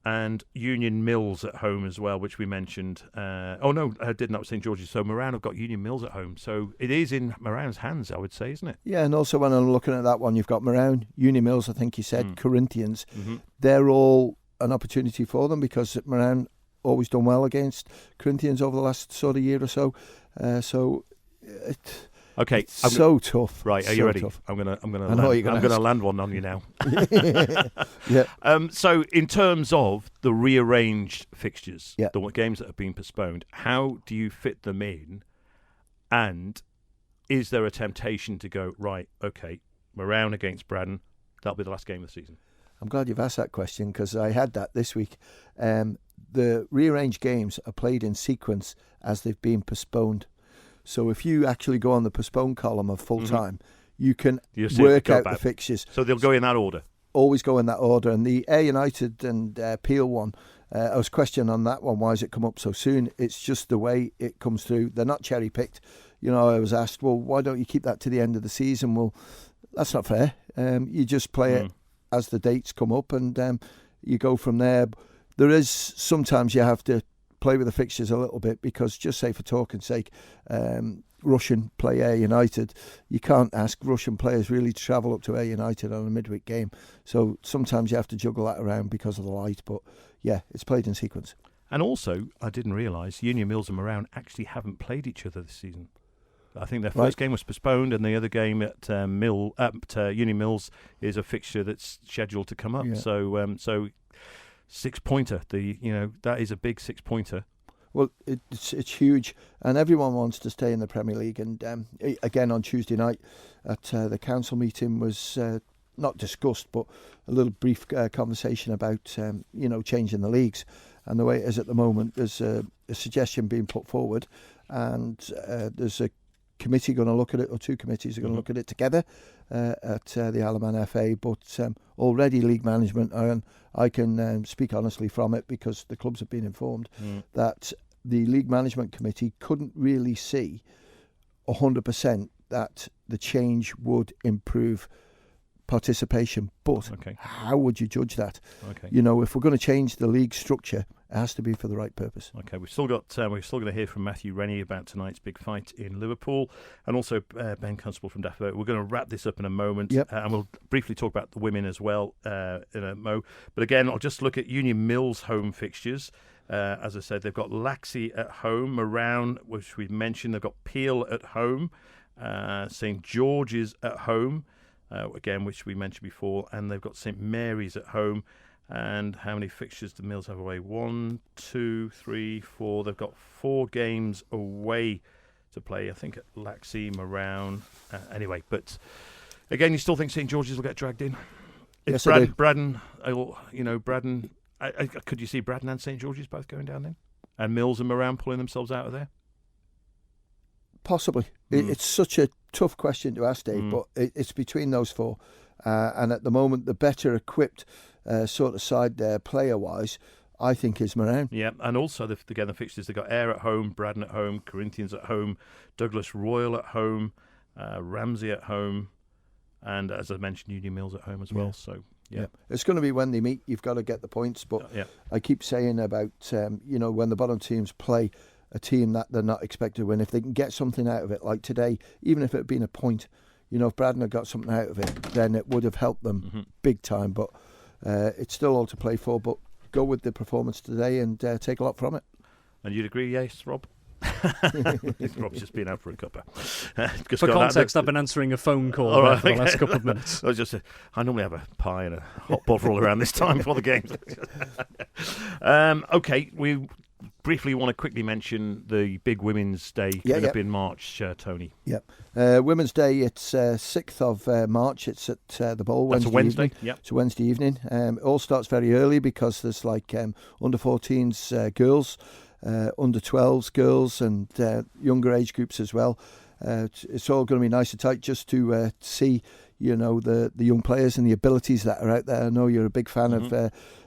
and Union Mills at home as well, which we mentioned. I didn't. That was St George's. So Moran have got Union Mills at home. So it is in Moran's hands, I would say, isn't it? Yeah, and also when I'm looking at that one, you've got Moran, Union Mills, I think you said, Corinthians. Mm-hmm. They're all an opportunity for them because Moran always done well against Corinthians over the last sort of year or so. It's so tough. Right, are you ready? Tough. I'm gonna land one on you now. Yeah. So in terms of the rearranged fixtures, the games that have been postponed, how do you fit them in? And is there a temptation to go, right, okay, Moran against Braddon, that'll be the last game of the season? I'm glad you've asked that question because I had that this week. The rearranged games are played in sequence as they've been postponed. So if you actually go on the postponed column of full time, you can work out the fixtures. So they'll go in that order? Always go in that order. And the Ayr United and Peel one, I was questioning on that one, why has it come up so soon? It's just the way it comes through. They're not cherry picked. You know, I was asked, well, why don't you keep that to the end of the season? Well, that's not fair. You just play it as the dates come up and you go from there. There is sometimes you have to play with the fixtures a little bit because, just say for talking's sake, Russian play Ayr United. You can't ask Russian players really to travel up to Ayr United on a midweek game. So sometimes you have to juggle that around because of the light. But yeah, it's played in sequence. And also, I didn't realise Union Mills and Moran actually haven't played each other this season. I think their first game was postponed, and the other game at Union Mills is a fixture that's scheduled to come up. Yeah. So 6-pointer. That is a big 6-pointer. Well, it's huge, and everyone wants to stay in the Premier League. And again, on Tuesday night at the council meeting was not discussed, but a little brief conversation about changing the leagues. And the way it is at the moment, there's a suggestion being put forward, and there's a committee going to look at it, or two committees are going to look at it together at the Isle of Man FA. But already league management, and I can speak honestly from it because the clubs have been informed that the league management committee couldn't really see 100% that the change would improve participation. But how would you judge that? Okay. If we're going to change the league structure, it has to be for the right purpose. Okay, we're still going to hear from Matthew Rennie about tonight's big fight in Liverpool, and also Ben Constable from Dafabet. We're going to wrap this up in a moment, and we'll briefly talk about the women as well in a mo. But again, I'll just look at Union Mills' home fixtures. As I said, they've got Laxey at home, Moran, which we've mentioned. They've got Peel at home, St George's at home, again, which we mentioned before, and they've got St Mary's at home. And how many fixtures do Mills have away? 1, 2, 3, 4. They've got 4 games away to play, I think, at Laxey, Moran. Anyway, but again, you still think St George's will get dragged in? Yes, Braddon, Braddon. Could you see Braddon and St George's both going down then? And Mills and Moran pulling themselves out of there? Possibly. It's such a tough question to ask, Dave, but it's between those four. And at the moment, the better equipped sort of side there, player-wise, I think is Moran. Yeah, and also the fixtures, they've got Ayr at home, Braddon at home, Corinthians at home, Douglas Royal at home, Ramsey at home, and as I mentioned, Union Mills at home as well. So yeah, it's going to be when they meet. You've got to get the points. But I keep saying about when the bottom teams play a team that they're not expected to win, if they can get something out of it, like today, even if it had been a point, if Braddon had got something out of it, then it would have helped them big time. But it's still all to play for. But go with the performance today and take a lot from it. And you'd agree, yes, Rob? Rob's just been out for a cuppa. For context, I've been answering a phone call for the last couple of minutes. I normally have a pie and a hot bottle around this time before the games. Okay, we briefly want to quickly mention the big Women's Day coming up in March, Tony. Yep. Women's Day, it's 6th of March. It's at the Bowl. That's a Wednesday. Yep. It's a Wednesday evening. It all starts very early because there's under 14s girls, under 12s girls, and younger age groups as well. It's all going to be nice and tight just to see, the young players and the abilities that are out there. I know you're a big fan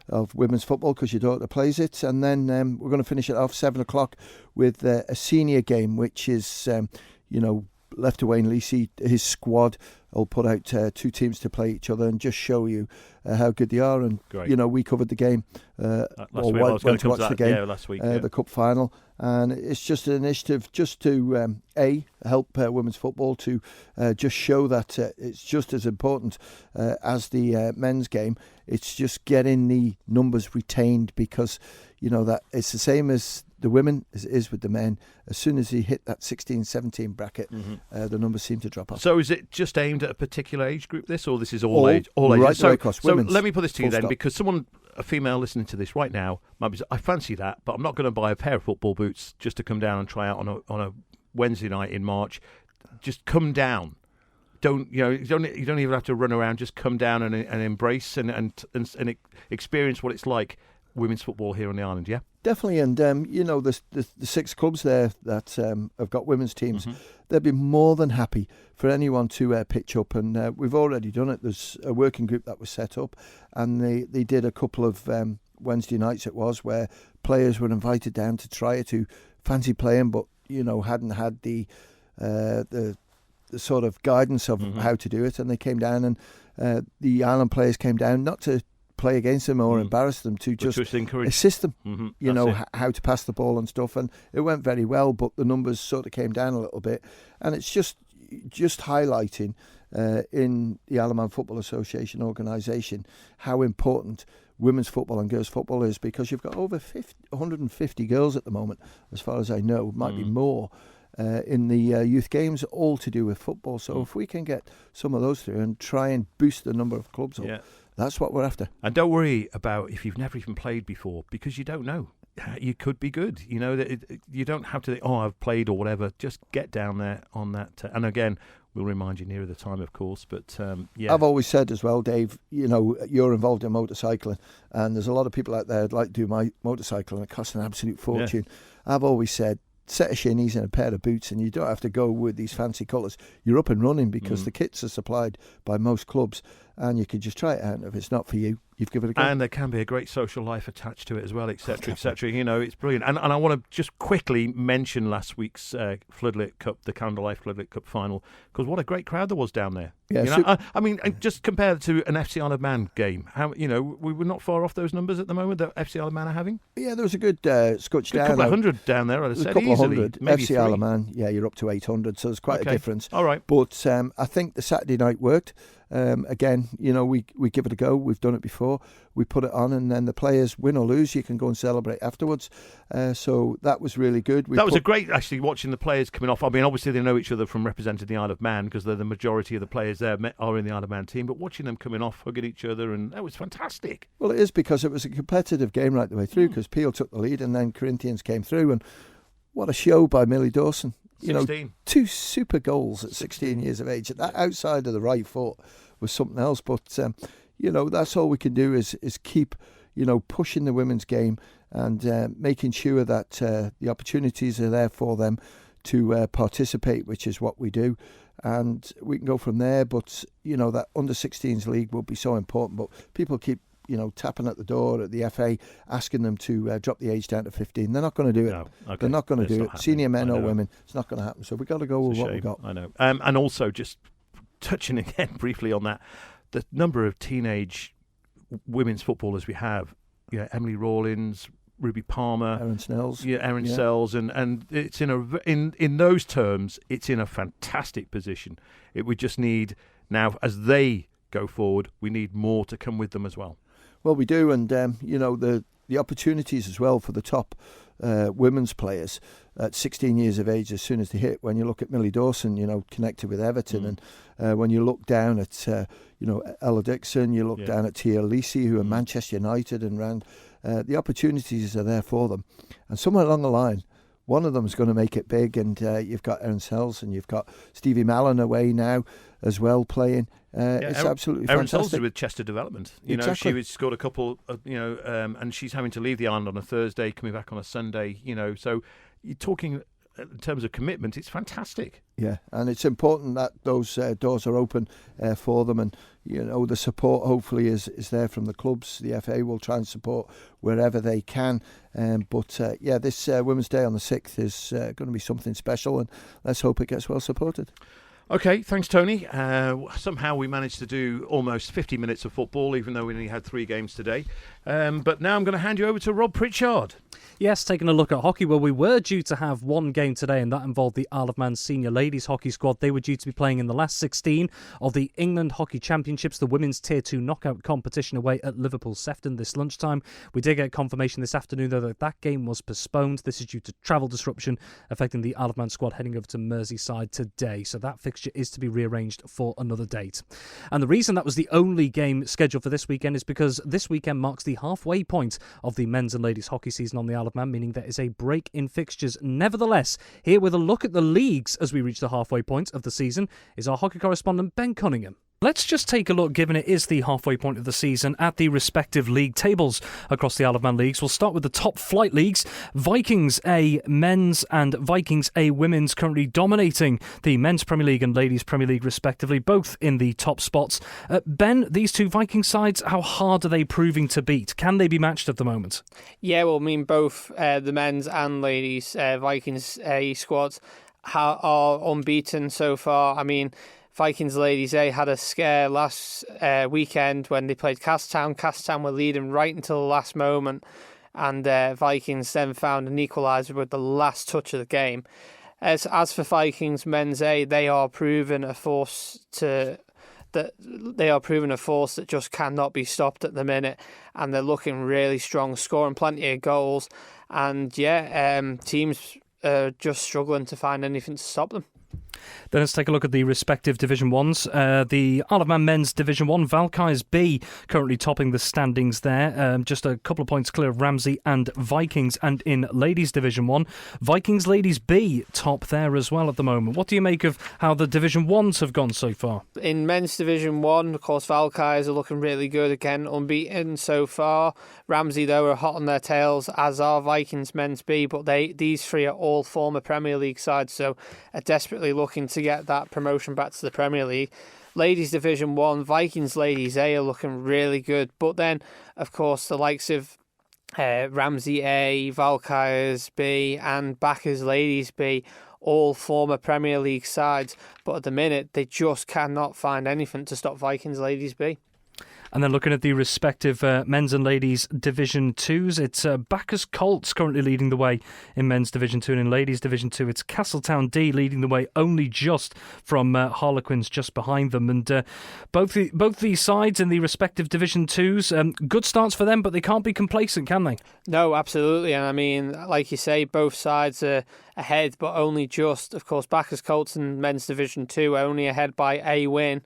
of women's football because your daughter plays it. And then we're going to finish it off 7 o'clock with a senior game, which is, left to Wayne Leacey. His squad will put out 2 teams to play each other and just show you how good they are. And, we covered the game. Last week, went to watch the game last week. The cup final. And it's just an initiative just to, help women's football, to just show that it's just as important as the men's game. It's just getting the numbers retained because, that it's the same as the women as it is with the men. As soon as you hit that 16-17 bracket, the numbers seem to drop off. So is it just aimed at a particular age group, this, or this is all age? Right, so women's, let me put this to you then, stop. because a female listening to this right now might be, I fancy that, but I'm not going to buy a pair of football boots just to come down and try out on a Wednesday night in March. Just come down. You don't even have to run around. Just come down and embrace and experience what it's like, women's football here on the island. Yeah, definitely. And the 6 clubs there that have got women's teams, they'd be more than happy for anyone to pitch up. And we've already done it. There's a working group that was set up, and they did a couple of Wednesday nights. It was where players were invited down to try it, who fancy playing, but hadn't had the sort of guidance of how to do it, and they came down, and the island players came down not to play against them or embarrass them, to just assist them, how to pass the ball and stuff. And it went very well, but the numbers sort of came down a little bit, and it's just highlighting in the Isle of Man Football Association organisation how important women's football and girls' football is, because you've got over 150 girls at the moment, as far as I know, might be more, in the youth games, all to do with football. So if we can get some of those through and try and boost the number of clubs up, that's what we're after. And don't worry about if you've never even played before, because you don't know. You could be good. You don't have to think, I've played or whatever. Just get down there on that. And again, we'll remind you nearer the time, of course. But I've always said as well, Dave, you're involved in motorcycling, and there's a lot of people out there who'd like to do my motorcycle, and it costs an absolute fortune. Yeah. I've always said, set of shinies and a pair of boots, and you don't have to go with these fancy colours. You're up and running because the kits are supplied by most clubs, and you can just try it out. And if it's not for you, you've given it a go. And there can be a great social life attached to it as well, etc., etc. It's brilliant. And I want to just quickly mention last week's Floodlit Cup, the Candlelight Floodlit Cup final, because what a great crowd there was down there. Yeah, I mean, just compared to an FC Isle of Man game, we were not far off those numbers at the moment that FC Isle of Man are having. Yeah, there was a good scotch down. A couple of hundred down there, I'd have said, a couple easily. Of hundred. FC Isle of Man, you're up to 800, so there's quite a difference. All right. But I think the Saturday night worked. Again, we give it a go. We've done it before. We put it on, and then the players, win or lose, you can go and celebrate afterwards. So that was really good. That was a great, actually, watching the players coming off. I mean, obviously they know each other from representing the Isle of Man, because the majority of the players there are in the Isle of Man team. But watching them coming off, hugging each other, and that was fantastic. Well, it is, because it was a competitive game right the way through, because Peel took the lead, and then Corinthians came through, and what a show by Millie Dawson. 16. 2 super goals at 16 years of age. That outside of the right foot was something else. But, that's all we can do is keep, pushing the women's game and making sure that the opportunities are there for them to participate, which is what we do. And we can go from there. But, that under-16s league will be so important. But people keep, tapping at the door at the FA, asking them to drop the age down to 15. They're not going to do it. No, okay. They're not going to do it. Happening. Senior men or women, it's not going to happen. So we've got to go with what we've got. I know. And also, just touching again briefly on that, the number of teenage women's footballers we have, Emily Rawlins, Ruby Palmer, Erin Snells, Erin Sells, and it's in those terms, it's in a fantastic position. It would just need now, as they go forward, we need more to come with them as well. Well, we do, and the opportunities as well for the top women's players at 16 years of age as soon as they hit. When you look at Millie Dawson, connected with Everton, and when you look down at Ella Dixon, you look down at Tia Lisi, who are Manchester United and ran. The opportunities are there for them, and somewhere along the line, one of them is going to make it big. And you've got Erin Sells, and you've got Stevie Mallon away now as well playing. It's absolutely Erin fantastic. Sells is with Chester Development. Exactly. She scored a couple, and she's having to leave the island on a Thursday, coming back on a Sunday. So you're talking in terms of commitment. It's fantastic. Yeah, and it's important that those doors are open for them, and the support hopefully is there from the clubs. The FA will try and support wherever they can. But this Women's Day on the 6th is going to be something special, and let's hope it gets well supported. Okay, thanks, Tony. Somehow we managed to do almost 50 minutes of football, even though we only had 3 games today. But now I'm going to hand you over to Rob Pritchard. Yes, taking a look at hockey. Well, we were due to have one game today, and that involved the Isle of Man senior ladies hockey squad. They were due to be playing in the last 16 of the England Hockey Championships, the women's Tier 2 knockout competition away at Liverpool Sefton this lunchtime. We did get confirmation this afternoon, though, that game was postponed. This is due to travel disruption affecting the Isle of Man squad heading over to Merseyside today. So that fixture is to be rearranged for another date. And the reason that was the only game scheduled for this weekend is because this weekend marks the halfway point of the men's and ladies hockey season on the Isle of Man, meaning there is a break in fixtures. Nevertheless, here with a look at the leagues as we reach the halfway point of the season is our hockey correspondent Ben Cunningham. Let's just take a look, given it is the halfway point of the season, at the respective league tables across the Isle of Man leagues. We'll start with the top flight leagues. Vikings A men's and Vikings A women's currently dominating the men's Premier League and ladies Premier League respectively, both in the top spots. Ben, these two Viking sides, how hard are they proving to beat? Can they be matched at the moment? Yeah, well, both the men's and ladies Vikings A squads are unbeaten so far. Vikings Ladies A had a scare last weekend when they played Castletown. Castletown were leading right until the last moment, and Vikings then found an equaliser with the last touch of the game. As for Vikings Men's A, they are proving a force that just cannot be stopped at the minute, and they're looking really strong, scoring plenty of goals, and teams are just struggling to find anything to stop them. Then let's take a look at the respective Division 1s. The Isle of Man Men's Division 1, Valkyries B currently topping the standings there. Just a couple of points clear of Ramsey and Vikings. And in Ladies Division 1, Vikings Ladies B top there as well at the moment. What do you make of how the Division 1s have gone so far? In Men's Division 1, of course, Valkyries are looking really good again, unbeaten so far. Ramsey, though, are hot on their tails, as are Vikings Men's B, but these three are all former Premier League sides, so are desperately looking to get that promotion back to the Premier League. Ladies Division 1, Vikings Ladies A are looking really good, but then, of course, the likes of Ramsey A, Valkyries B and Backers Ladies B, all former Premier League sides, but at the minute they just cannot find anything to stop Vikings Ladies B. And then looking at the respective men's and ladies Division 2s, it's Bacchus Colts currently leading the way in men's Division 2, and in ladies Division 2 it's Castletown D leading the way only just from Harlequins just behind them. And both these sides in the respective Division 2s, good starts for them, but they can't be complacent, can they? No, absolutely. And like you say, both sides are ahead, but only just. Of course, Bacchus Colts in men's Division 2 are only ahead by a win.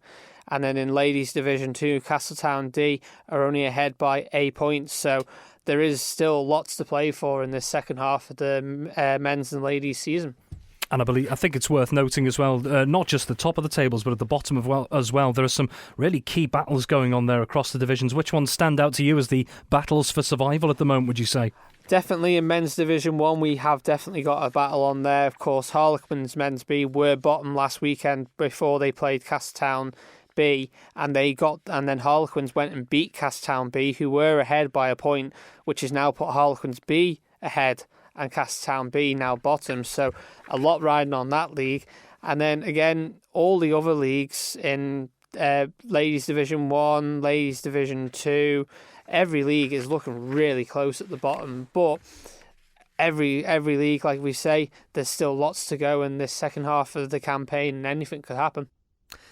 And then in Ladies Division 2, Castletown D are only ahead by a point. So there is still lots to play for in this second half of the men's and ladies season. And I think it's worth noting as well, not just the top of the tables, but at the bottom as well, there are some really key battles going on there across the divisions. Which ones stand out to you as the battles for survival at the moment, would you say? Definitely in men's Division 1, we have definitely got a battle on there. Of course, Harlequins men's B were bottom last weekend before they played Castertown B, and then Harlequins went and beat Castertown B, who were ahead by a point, which has now put Harlequins B ahead and Castertown B now bottom. So a lot riding on that league. And then again, all the other leagues in Ladies Division 1, Ladies Division 2, every league is looking really close at the bottom. But every league, like we say, there's still lots to go in this second half of the campaign, and anything could happen.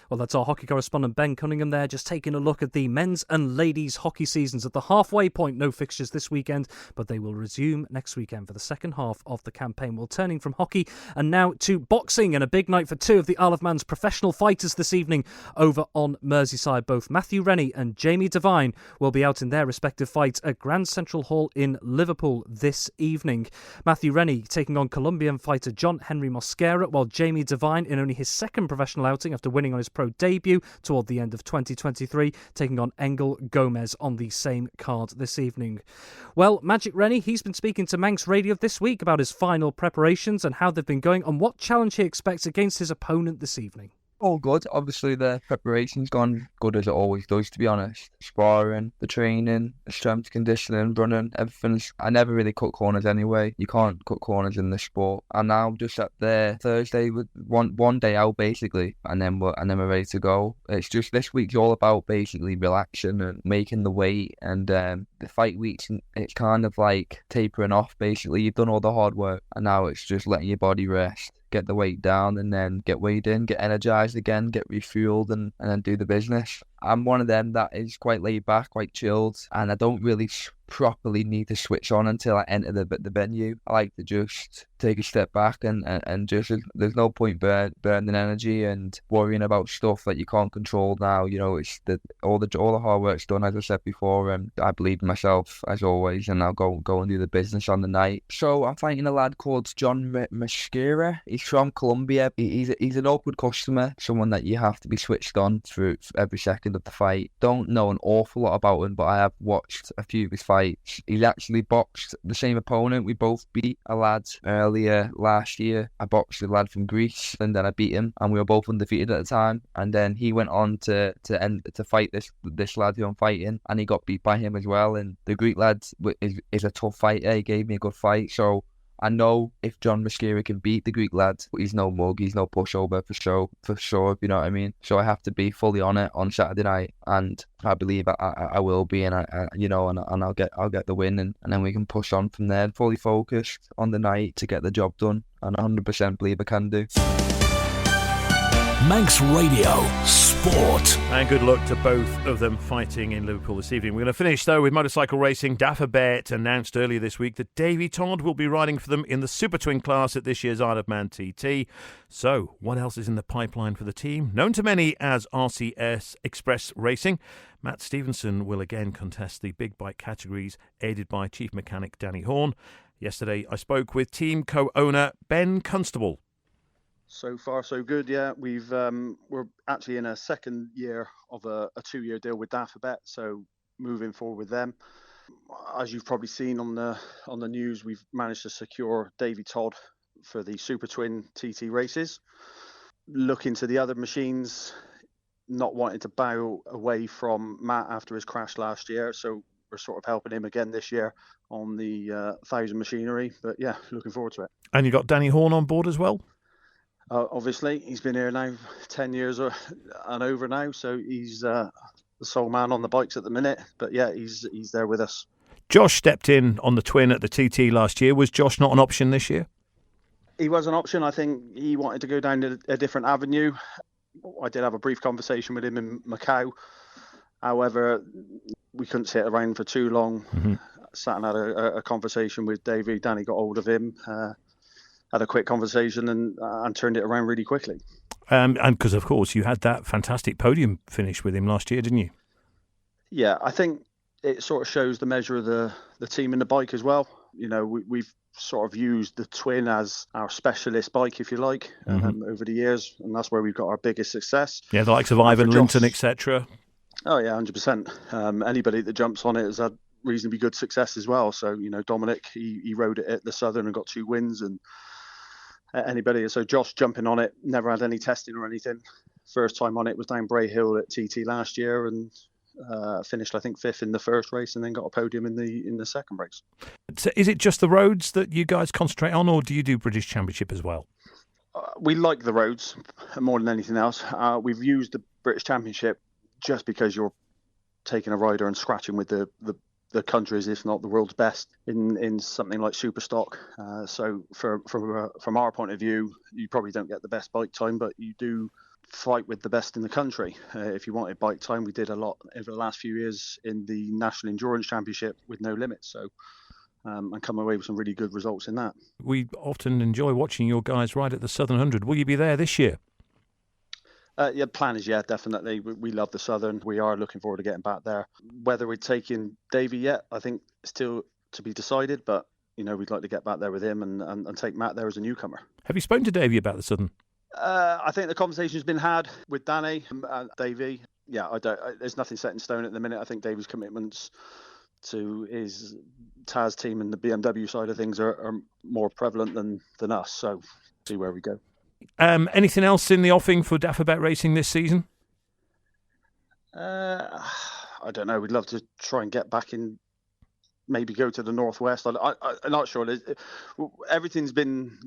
Well, that's our hockey correspondent Ben Cunningham there, just taking a look at the men's and ladies hockey seasons at the halfway point. No fixtures this weekend, but they will resume next weekend for the second half of the campaign. Well, turning from hockey and now to boxing, and a big night for two of the Isle of Man's professional fighters this evening over on Merseyside. Both Matthew Rennie and Jamie Devine will be out in their respective fights at Grand Central Hall in Liverpool this evening. Matthew Rennie taking on Colombian fighter John Henry Mosquera, while Jamie Devine, in only his second professional outing after winning on his pro debut toward the end of 2023, taking on Engel Gomez on the same card this evening. Well, Magic Rennie, he's been speaking to Manx Radio this week about his final preparations and how they've been going and what challenge he expects against his opponent this evening. All good. Obviously, the preparation's gone good as it always does, to be honest. Sparring, the training, the strength conditioning, running, everything's... I never really cut corners anyway. You can't cut corners in this sport. And now I'm just at the Thursday with one day out, basically, and then we're ready to go. It's just this week's all about basically relaxing and making the weight, and the fight weeks, it's kind of like tapering off, basically. You've done all the hard work, and now it's just letting your body rest, get the weight down, and then get weighed in, get energised again, get refuelled, and then do the business. I'm one of them that is quite laid back, quite chilled, and I don't really properly need to switch on until I enter the venue. I like to just take a step back and just, there's no point burning energy and worrying about stuff that you can't control now. You know, it's all the hard work's done, as I said before, and I believe in myself as always, and I'll go and do the business on the night. So I'm fighting a lad called John Mosquera. He's from Colombia. He's an awkward customer, someone that you have to be switched on for every second of the fight. Don't know an awful lot about him, but I have watched a few of his fights. He's actually boxed the same opponent. We both beat a lad earlier last year. I boxed a lad from Greece, and then I beat him, and we were both undefeated at the time. And then he went on to fight this lad who I'm fighting, and he got beat by him as well. And the Greek lad is a tough fighter. He gave me a good fight, so I know if John Mosquera can beat the Greek lad, but he's no mug, he's no pushover for sure, if you know what I mean. So I have to be fully on it on Saturday night, and I believe I will be, and I'll get the win, and then we can push on from there, fully focused on the night to get the job done, and 100% believe I can do. Manx Radio Sport. And good luck to both of them fighting in Liverpool this evening. We're going to finish, though, with motorcycle racing. Dafabet announced earlier this week that Davy Todd will be riding for them in the Super Twin class at this year's Isle of Man TT. So, what else is in the pipeline for the team? Known to many as RCS Express Racing, Matt Stevenson will again contest the big bike categories, aided by Chief Mechanic Danny Horn. Yesterday, I spoke with team co-owner Ben Constable. So far, so good. Yeah, we're actually in a second year of a 2-year deal with Dafabet, so moving forward with them. As you've probably seen on the news, we've managed to secure Davy Todd for the Super Twin TT races. Looking to the other machines, not wanting to bow away from Matt after his crash last year, so we're sort of helping him again this year on the 1000 machinery. But yeah, looking forward to it. And you got Danny Horn on board as well? Obviously, he's been here now 10 years and over now, so he's the sole man on the bikes at the minute. But yeah, he's there with us. Josh stepped in on the twin at the TT last year. Was Josh not an option this year? He was an option. I think he wanted to go down a different avenue. I did have a brief conversation with him in Macau. However, we couldn't sit around for too long. Mm-hmm. Sat and had a conversation with Davey. Danny got hold of him. Had a quick conversation and turned it around really quickly. And because, of course, you had that fantastic podium finish with him last year, didn't you? Yeah, I think it sort of shows the measure of the team and the bike as well. we've sort of used the Twin as our specialist bike, if you like, over the years, and that's where we've got our biggest success. Yeah, the likes of Ivan Linton, etc. Oh yeah, 100%. Anybody that jumps on it has had reasonably good success as well. So Dominic, he rode it at the Southern and got 2 wins, and anybody. So Josh jumping on it, never had any testing or anything. First time on it was down Bray Hill at TT last year, and finished I think 5th in the first race, and then got a podium in the second race. So is it just the roads that you guys concentrate on, or do you do British Championship as well? We like the roads more than anything else. We've used the British Championship just because you're taking a rider and scratching with the country's, if not the world's best, in something like super stock. So from our point of view, you probably don't get the best bike time, but you do fight with the best in the country. If you wanted bike time, we did a lot over the last few years in the National Endurance Championship with no limits. So and come away with some really good results in that. We often enjoy watching your guys ride at the Southern 100. Will you be there this year? Plan is definitely. We love the Southern. We are looking forward to getting back there. Whether we're taking Davey yet, I think still to be decided, but we'd like to get back there with him and take Matt there as a newcomer. Have you spoken to Davey about the Southern? I think the conversation's been had with Danny and Davey. Yeah, there's nothing set in stone at the minute. I think Davey's commitments to his Taz team and the BMW side of things are more prevalent than us. So see where we go. Anything else in the offing for Dafabet Racing this season? I don't know. We'd love to try and get back in, maybe go to the Northwest. I'm not sure. Everything's been,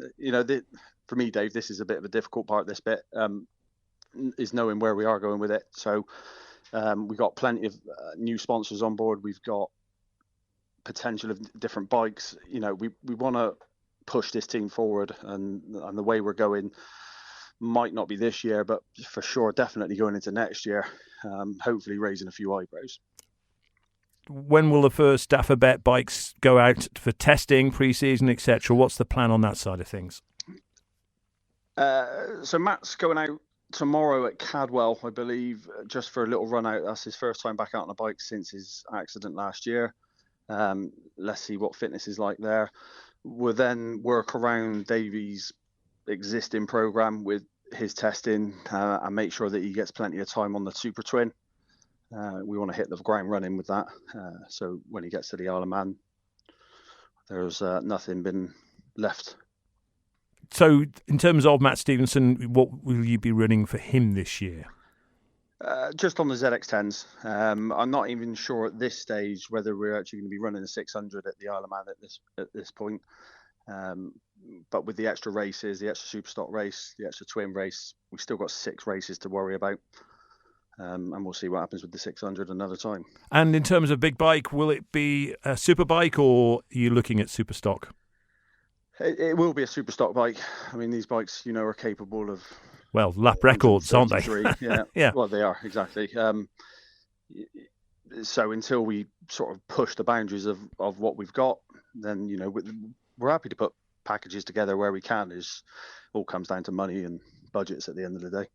for me, Dave, this is a bit of a difficult part of this bit, is knowing where we are going with it. So we've got plenty of new sponsors on board. We've got potential of different bikes. We want to push this team forward, and the way we're going might not be this year, but for sure definitely going into next year, hopefully raising a few eyebrows. When will the first Dafabet bikes go out for testing, pre-season, etc.? What's the plan on that side of things? So Matt's going out tomorrow at Cadwell, I believe, just for a little run out. That's his first time back out on a bike since his accident last year. Let's see what fitness is like there. We'll then work around Davey's existing program with his testing and make sure that he gets plenty of time on the Super Twin. We want to hit the ground running with that. So when he gets to the Isle of Man, there's nothing been left. So in terms of Matt Stevenson, what will you be running for him this year? Just on the ZX10s. I'm not even sure at this stage whether we're actually going to be running a 600 at the Isle of Man at this point. But with the extra races, the extra Superstock race, the extra Twin race, we've still got 6 races to worry about. And we'll see what happens with the 600 another time. And in terms of big bike, will it be a super bike, or are you looking at Superstock? It will be a Superstock bike. I mean, these bikes, are capable of... Well, lap records, aren't they? Yeah. Yeah. Well, they are, exactly. So until we sort of push the boundaries of what we've got, then, we're happy to put packages together where we can. It all comes down to money and budgets at the end of the day.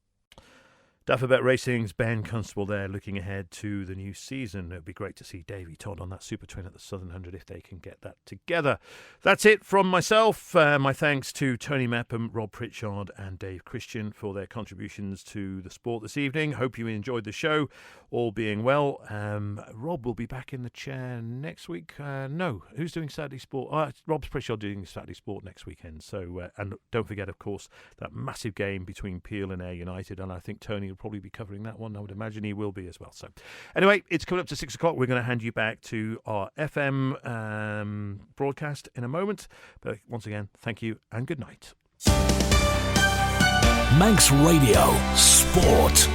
Dafabet Racing's Ben Constable there, looking ahead to the new season. It would be great to see Davey Todd on that Super Twin at the Southern 100 if they can get that together. That's it from myself. My thanks to Tony Mepham, Rob Pritchard and Dave Christian for their contributions to the sport this evening. Hope you enjoyed the show, all being well. Rob will be back in the chair next week. No, who's doing Saturday Sport? Rob's Pritchard doing Saturday Sport next weekend. So, and don't forget, of course, that massive game between Peel and Ayr United, and I think Tony will probably be covering that one. I would imagine he will be as well. So anyway, it's coming up to 6 o'clock. We're going to hand you back to our FM broadcast in a moment. But once again, thank you and good night. Manx Radio Sport.